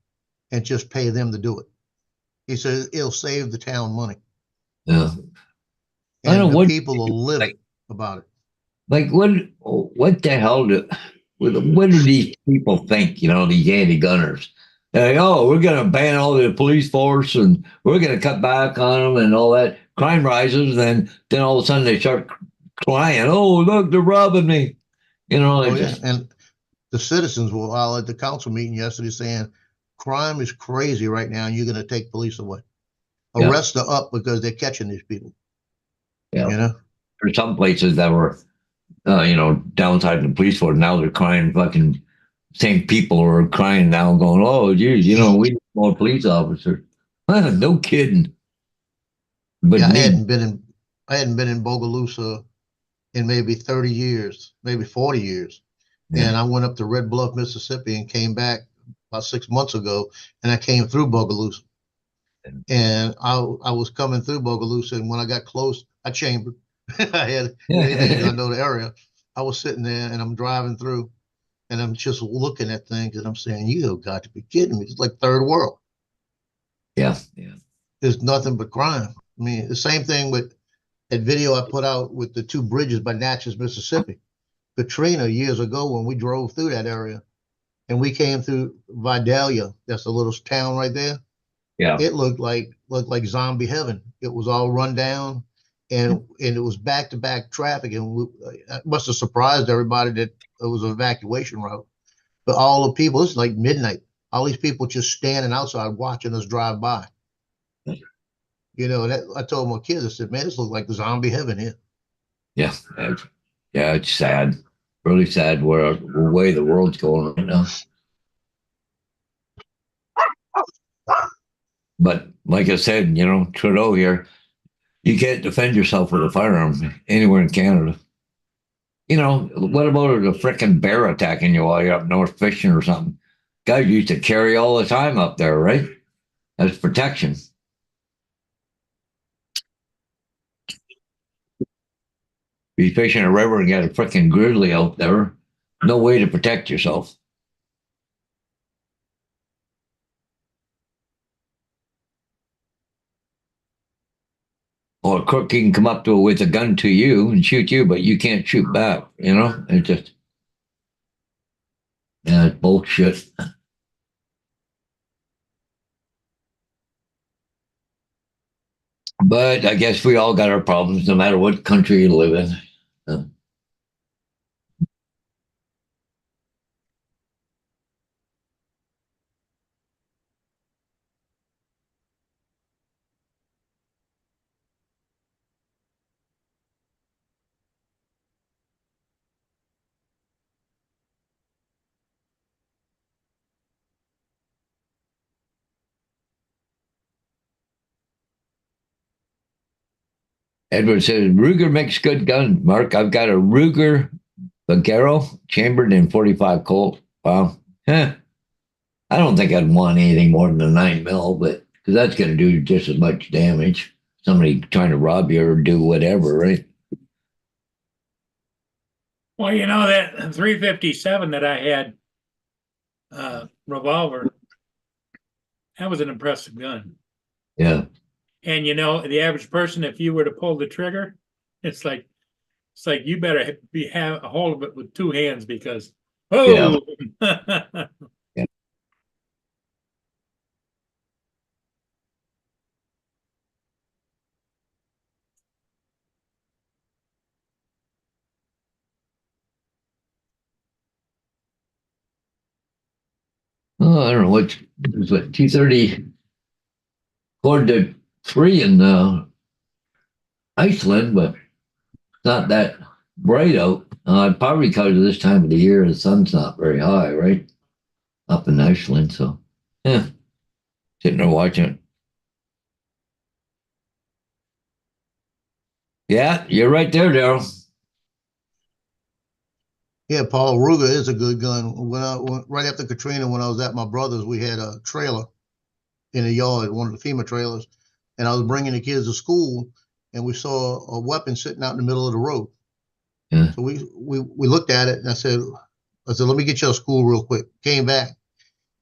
C: and just pay them to do it. He says it'll save the town money,
A: Yeah. I don't
C: and
A: know
C: the
A: what,
C: people will live
A: like,
C: about it.
A: like what the hell what do these people think, these anti-gunners? They're like, oh, we're going to ban all the police force and we're going to cut back on them and all that. Crime rises, then all of a sudden they start crying, oh, look, they're robbing me.
C: Oh yeah,
A: just,
C: and the citizens were all at the council meeting yesterday saying crime is crazy right now, and you're going to take police away.
A: yeah,
C: Arrests are up because they're catching these people.
A: yeah.
C: You know,
A: There's some places that were, downside the police force. Now they're crying fucking same people are crying now going, oh, geez, we need more police officers. No kidding. But
C: yeah,
A: need,
C: I hadn't been in Bogalusa in maybe 30 years, maybe 40 years.
A: yeah,
C: And I went up to Red Bluff, Mississippi, and came back about 6 months ago, and I came through Bogalusa. And I was coming through Bogalusa, and when I got close, I chambered. I had anything, I know the area. I was sitting there and I'm driving through, and I'm just looking at things, and I'm saying, you have got to be kidding me. It's like third world.
A: yeah, yeah,
C: There's nothing but crime. I mean, the same thing with that video I put out with the 2 bridges by Natchez, Mississippi. Katrina years ago, when we drove through that area and we came through Vidalia, that's a little town right there.
A: yeah.
C: It looked like zombie heaven. It was all run down, and it was back to back traffic, and it must have surprised everybody that it was an evacuation route. But all the people, it's like midnight. All these people just standing outside watching us drive by. That I told my kids, I said, man, this looks like zombie heaven here.
A: Yeah, yeah, it's sad, really sad where the way the world's going right now. But like I said, Trudeau here, you can't defend yourself with a firearm anywhere in Canada. What about a freaking bear attacking you while you're up north fishing or something? Guys used to carry all the time up there, right? As protection. Be fishing a river and got a freaking grizzly out there. No way to protect yourself. Or a crook can come up to it with a gun to you and shoot you, but you can't shoot back. It's just, yeah, it's bullshit. But I guess we all got our problems, no matter what country you live in. Edward says Ruger makes good guns. Mark, I've got a Ruger Vaquero chambered in 45 Colt. Wow. Huh. I don't think I'd want anything more than a 9 mil, but because that's going to do just as much damage. Somebody trying to rob you or do whatever, right?
B: Well, you know that 357 that I had, revolver, that was an impressive gun.
A: Yeah.
B: And you know, the average person, if you were to pull the trigger, it's like you better have a hold of it with two hands because oh.
A: Yeah. Oh, I don't know what it was, what 230 quarter to 3 in Iceland, but it's not that bright out. Probably because of this time of the year, the sun's not very high, right? Up in Iceland, so yeah, sitting there watching it. Yeah, you're right there, Daryl.
C: Yeah, Paul, Ruger is a good gun. Right after Katrina, when I was at my brother's, we had a trailer in the yard, one of the FEMA trailers, and I was bringing the kids to school, and we saw a weapon sitting out in the middle of the road.
A: Yeah.
C: So we looked at it, and I said, let me get you to school real quick. Came back,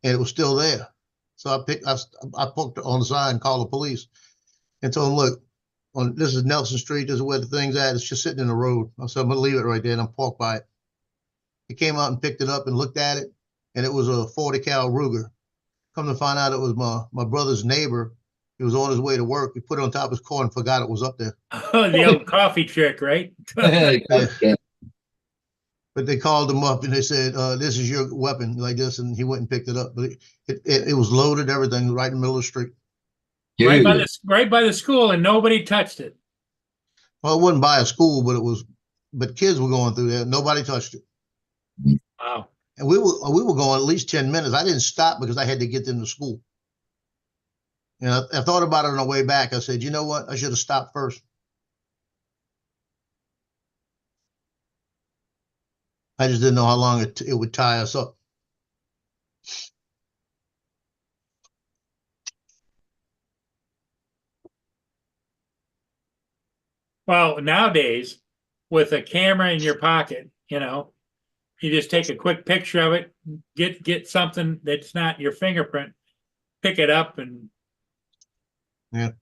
C: and it was still there. So I poked it on the side and called the police, and told them, look, this is Nelson Street. This is where the thing's at. It's just sitting in the road. I said, I'm gonna leave it right there, and I'm parked by it. He came out and picked it up and looked at it, and it was a 40 cal Ruger. Come to find out, it was my brother's neighbor. He was on his way to work. He put it on top of his car and forgot it was up there.
B: Oh, the old coffee trick, right?
A: Yeah.
C: But they called him up and they said, "This is your weapon," like this, and he went and picked it up. But it was loaded, everything, right in the middle of the street.
B: Right by the school, and nobody touched it.
C: Well, it wasn't by a school, but kids were going through there. Nobody touched it.
B: Wow.
C: And we were going at least 10 minutes. I didn't stop because I had to get them to school. And I thought about it on the way back. I said, you know what? I should have stopped first. I just didn't know how long it would tie us up.
B: Well, nowadays, with a camera in your pocket, you know, you just take a quick picture of it, get something that's not your fingerprint, pick it up, and
C: yeah.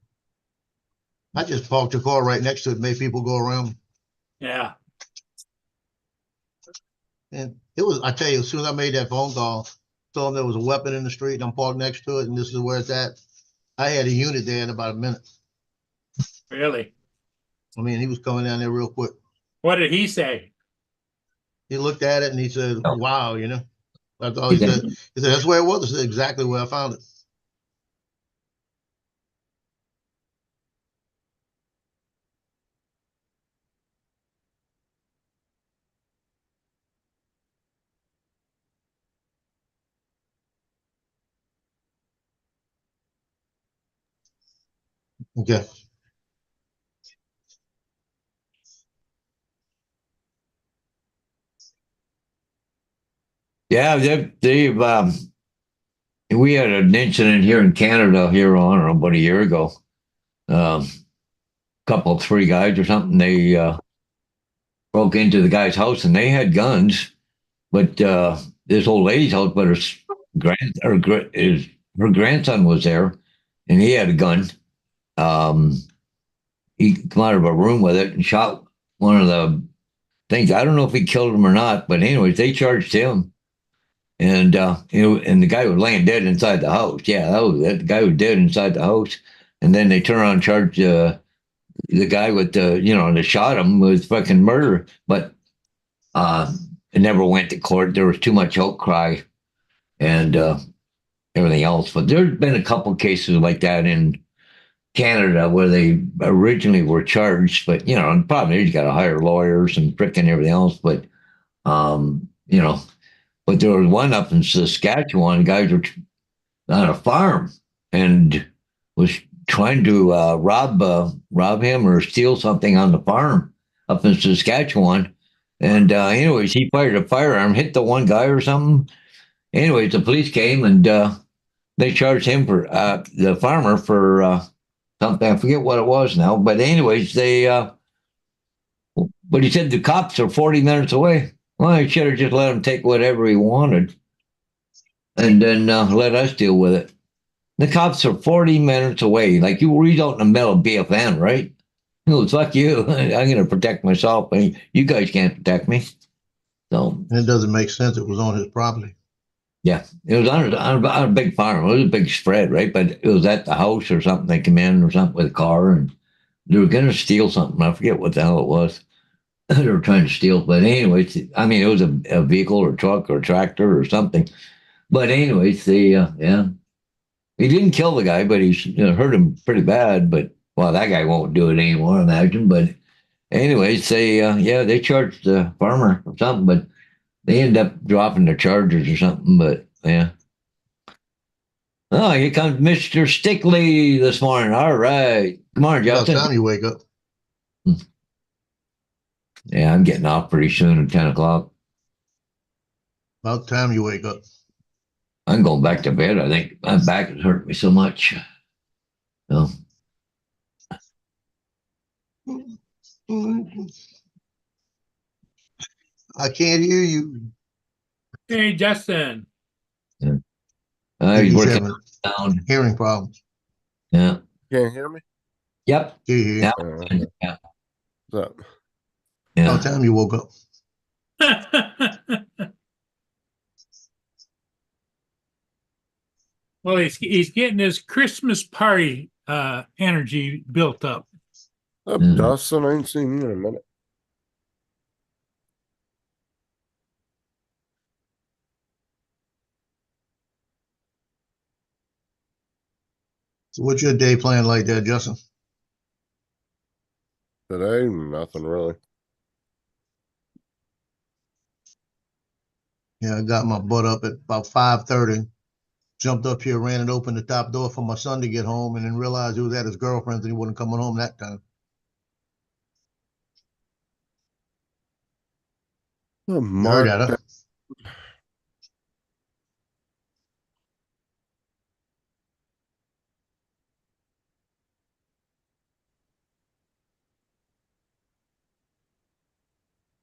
C: I just parked the car right next to it, made people go around.
B: Yeah.
C: And it was, I tell you, as soon as I made that phone call, told them there was a weapon in the street and I'm parked next to it and this is where it's at. I had a unit there in about a minute.
B: Really?
C: I mean, he was coming down there real quick.
B: What did he say?
C: He looked at it and he said, wow, you know. That's all he said. He said, that's where it was. I said, exactly where I found it. Okay.
A: Yeah, they've we had an incident here in Canada here on about a year ago. Couple, three guys or something. They broke into the guy's house and they had guns, but this old lady's house, but her grandson was there, and he had a gun. He come out of a room with it and shot one of the things. I don't know if he killed him or not, but anyways, they charged him. And and the guy was laying dead inside the house. Yeah, that was it. The guy was dead inside the house. And then they turn around and charge the guy with that shot him with fucking murder. But it never went to court. There was too much outcry and everything else. But there's been a couple cases like that in Canada where they originally were charged, but the problem is you got to hire lawyers and frickin' everything else. But but there was one up in Saskatchewan. Guys were on a farm and was trying to rob him or steal something on the farm up in Saskatchewan. And anyways, he fired a firearm, hit the one guy or something. Anyways, the police came and they charged him for the farmer for something. I forget what it was now. But anyways, but he said the cops are 40 minutes away. Well, I should have just let him take whatever he wanted and then let us deal with it. The cops are 40 minutes away. Like you were out in the middle of BFN, right? He goes, fuck you. I'm going to protect myself. You guys can't protect me. So,
C: And it doesn't make sense. It was on his property.
A: yeah, it was on a big farm. It was a big spread, right? But it was at the house or something. They came in or something with a car and they were going to steal something. I forget what the hell it was. They were trying to steal. But anyways, I mean, it was a vehicle or truck or tractor or something. But anyways, yeah, he didn't kill the guy, but he hurt him pretty bad. But well, that guy won't do it anymore, I imagine. But anyways, they charged the farmer or something, but they end up dropping the charges or something. But yeah. Oh, here comes Mr. Stickley this morning. All right. Come on,
C: About
A: Justin.
C: time you wake up.
A: Yeah, I'm getting off pretty soon at 10 o'clock.
C: About time you wake up.
A: I'm going back to bed. I think my back has hurt me so much. So,
C: I can't hear you.
B: Hey, Justin.
A: yeah.
C: I think
A: He's
C: he's
A: working
C: having
A: down.
C: hearing problems.
A: Yeah.
D: Can't hear me?
A: Yep.
C: Can't hear you.
A: Yeah. Yeah.
D: What's up?
A: Yeah.
C: About time you woke up.
B: Well, he's getting his Christmas party energy built up.
D: What's up,
A: Mm.
D: Dustin? I ain't seen you in a minute.
C: So what's your day plan like that, Justin?
D: Today, nothing really.
C: Yeah, I got my butt up at about 5:30. Jumped up here, ran and opened the top door for my son to get home, and then realized he was at his girlfriend's and he wasn't coming home that time.
D: Oh,
C: You heard
D: Mark,
C: that, huh?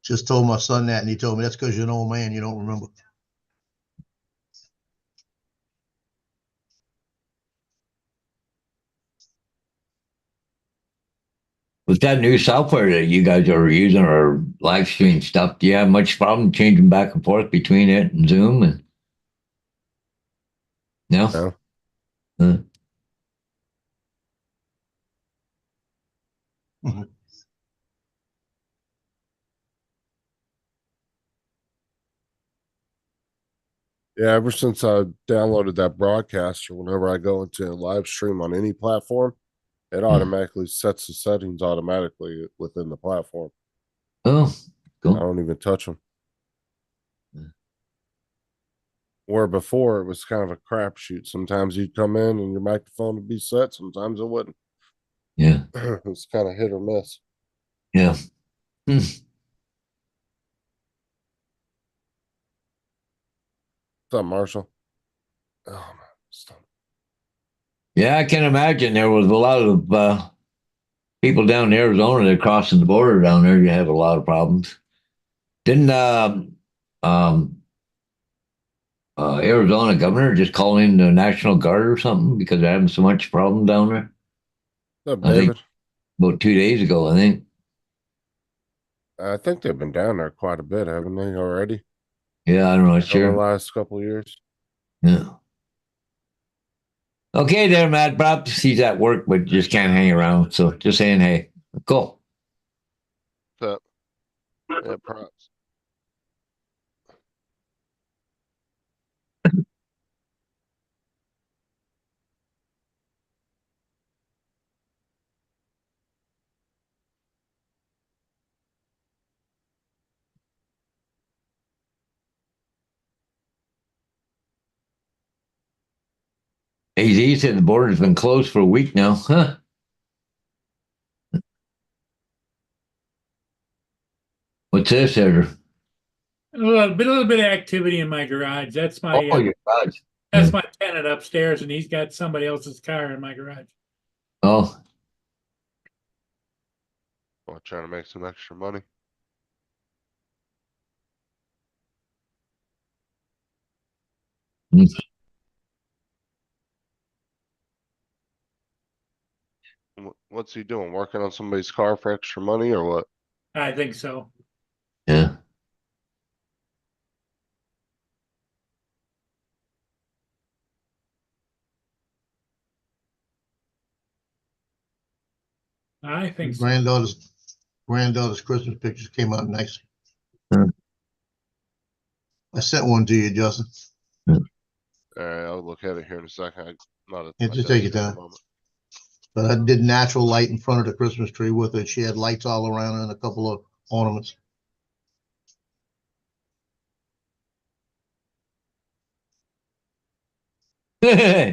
C: Just told my son that, and he told me that's because you're an old man, you don't remember.
A: With that new software that you guys are using or live stream stuff, do you have much problem changing back and forth between it and Zoom? And no?
D: No.
C: Mhm.
D: Yeah, ever since I downloaded that broadcaster, whenever I go into a live stream on any platform, it automatically sets the settings automatically within the platform.
A: Oh,
D: I
A: cool.
D: don't even touch them.
A: Yeah.
D: Where before it was kind of a crapshoot. Sometimes you'd come in and your microphone would be set, sometimes it wouldn't.
A: Yeah.
D: It's kind of hit or miss.
A: Yeah. Hmm.
D: What's up, Marshall? Oh, man. Stop.
A: Yeah, I can imagine there was a lot of people down in Arizona that crossing the border down there. You have a lot of problems. Didn't um, Arizona governor just call in the National Guard or something because they're having so much problem down there?
D: What's up,
A: I think
D: David?
A: about 2 days ago, I think.
D: I think they've been down there quite a bit, haven't they, already?
A: Yeah, I don't know.
D: Over the
A: Sure.
D: last couple of years.
A: Yeah. Okay, there, Matt. Props. He's at work, but just can't hang around. So just saying, hey, cool.
D: What's up? Yeah, props.
A: AZ said the border's been closed for a week now. Huh? What's this, Edgar?
B: A little bit of activity in my garage. That's my
A: Oh, your garage.
B: that's my tenant upstairs, and he's got somebody else's car in my garage.
A: Oh,
D: Well, trying to make some extra money.
A: Hmm.
D: What's he doing? Working on somebody's car for extra money or what?
B: I think so.
A: yeah.
B: I think so.
C: Granddaughter's Christmas pictures came out nice.
A: Hmm.
C: I sent one to you, Justin.
D: All right, I'll look at it here in a second. I'm not at
C: Yeah,
D: my
C: just take
D: desk
C: your
D: at the
C: time.
D: moment.
C: But I did natural light in front of the Christmas tree with it. She had lights all around her and a couple of ornaments.
A: Hmm.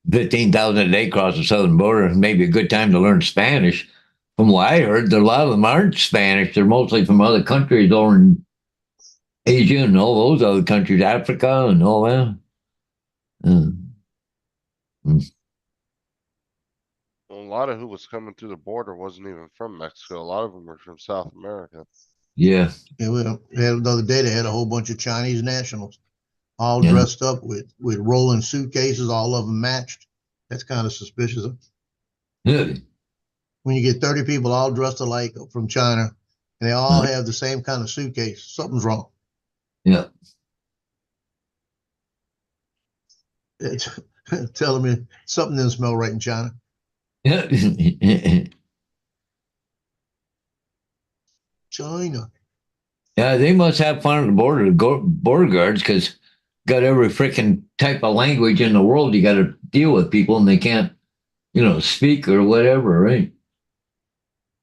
A: 15,000 a day across the southern border. Maybe a good time to learn Spanish. From what I heard, a lot of them aren't Spanish. They're mostly from other countries over in Asia and all those other countries, Africa and all that. Uh,
D: Well, a lot of who was coming through the border wasn't even from Mexico. A lot of them were from South America.
A: yeah,
C: Yeah, we had the other day they had a whole bunch of Chinese nationals all
A: yeah.
C: dressed up with rolling suitcases, all of them matched. That's kind of suspicious. When you get 30 people all dressed alike from China, and they all have the same kind of suitcase, something's wrong.
A: Yeah.
C: It's telling me something didn't smell right in China. China.
A: Yeah, they must have fun at the border, border guards, because got every freaking type of language in the world. You got to deal with people, and they can't, speak or whatever, right?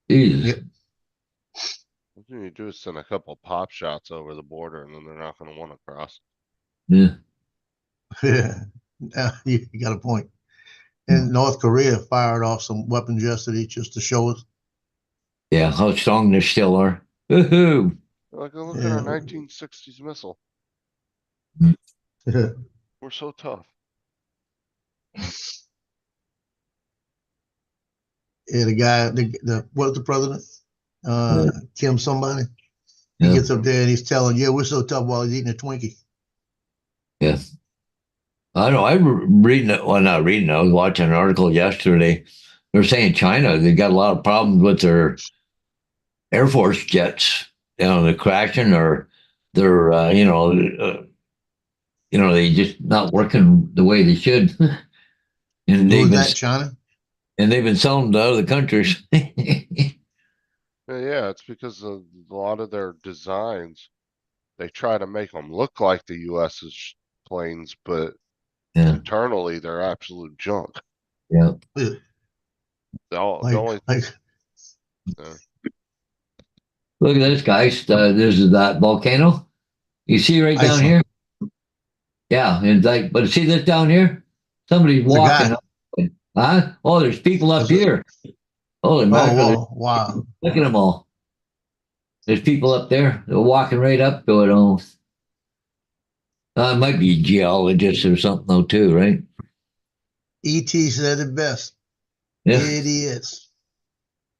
A: Jesus.
C: Yep.
D: What you need to do is send a couple pop shots over the border and then they're not going to want to cross.
A: Yeah.
C: Yeah, you got a point. And North Korea fired off some weapons yesterday just to show us.
A: Yeah, how strong they still are. Woohoo!
D: Like, oh, look at
C: Yeah.
D: our 1960s missile. We're so tough.
C: Yeah, the guy, what's the president? Kim somebody. He
A: Yeah,
C: gets up there and he's telling, "Yeah, we're so tough," while he's eating a Twinkie.
A: yeah. I know. I'm reading it. Well, not reading. I was watching an article yesterday. They're saying China, they got a lot of problems with their Air Force jets. They're crashing or they're, they just not working the way they should. and
C: Who
A: they've
C: is
A: been
C: that? China?
A: and they've been selling them to other countries.
D: Yeah, it's because of a lot of their designs. They try to make them look like the US's planes, but
A: Yeah,
D: internally they're absolute junk.
A: yeah.
C: Yeah,
D: The only
C: like
D: uh,
A: Look at this, guys. This is that volcano. You see right down
C: Iceland.
A: here? Yeah, and but see this down here? Somebody's
C: It's a
A: walking
C: guy.
A: up. Huh? Oh, there's people up
C: That's a,
A: here. Holy
C: oh,
A: mackerel!
C: whoa, wow.
A: Look at them all. There's people up there. They're walking right up to it. Almost. It might be geologists or something, though, too, right?
C: ET said it best.
A: Yeah.
C: Idiots.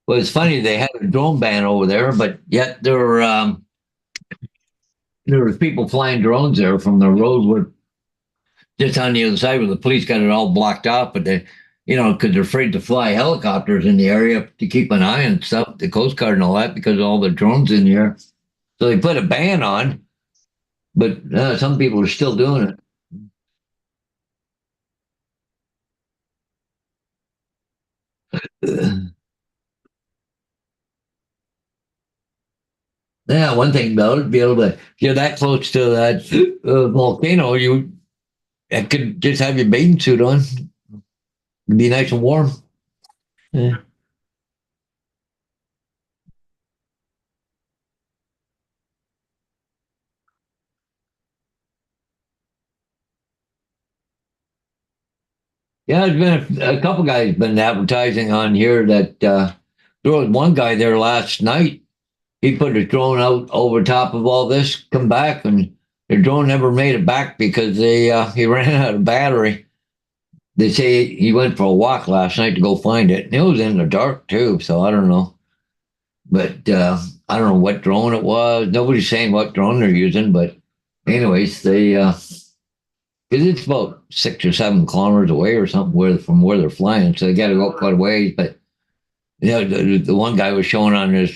A: Well, it's funny they had a drone ban over there, but yet there was people flying drones there from the road where just on the other side where the police got it all blocked off, but they, because they're afraid to fly helicopters in the area to keep an eye on stuff, the Coast Guard and all that, because of all the drones in the air. So they put a ban on, but some people are still doing it. Yeah, one thing about it, be able to, if you're that close to that volcano, it could just have your bathing suit on. It'd be nice and warm. Yeah. Yeah, there's been a couple guys been advertising on here that there was one guy there last night. He put a drone out over top of all this, come back, and the drone never made it back because he ran out of battery. They say he went for a walk last night to go find it, and it was in the dark too. So I don't know, but I don't know what drone it was. Nobody's saying what drone they're using, but anyways, they because it's about 6 or 7 kilometers away or something from where they're flying, so they got to go quite a ways. But you know, the one guy was showing on his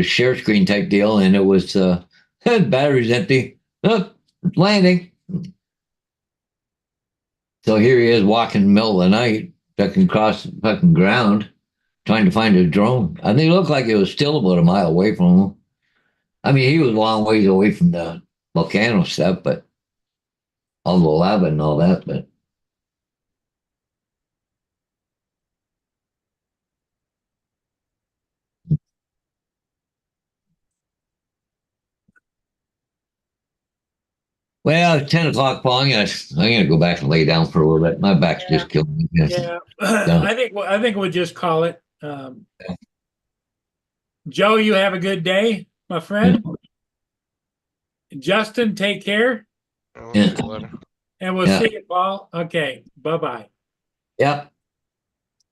A: share screen type deal, and it was battery's empty. Oh, it's landing. So here he is walking in the middle of the night, fucking across the fucking ground, trying to find a drone. I think it looked like it was still about a mile away from him. I mean, he was a long ways away from the volcano stuff, but all the lava and all that. But well, it's 10 o'clock, Paul. I'm gonna go back and lay down for a little bit. My back's just killing me.
B: Yeah, I think we'll just call it. Joe, you have a good day, my friend. Justin, take care,
E: I'll see you later.
B: and we'll
A: Yeah.
B: see you, Paul. Okay, bye-bye.
A: Yep.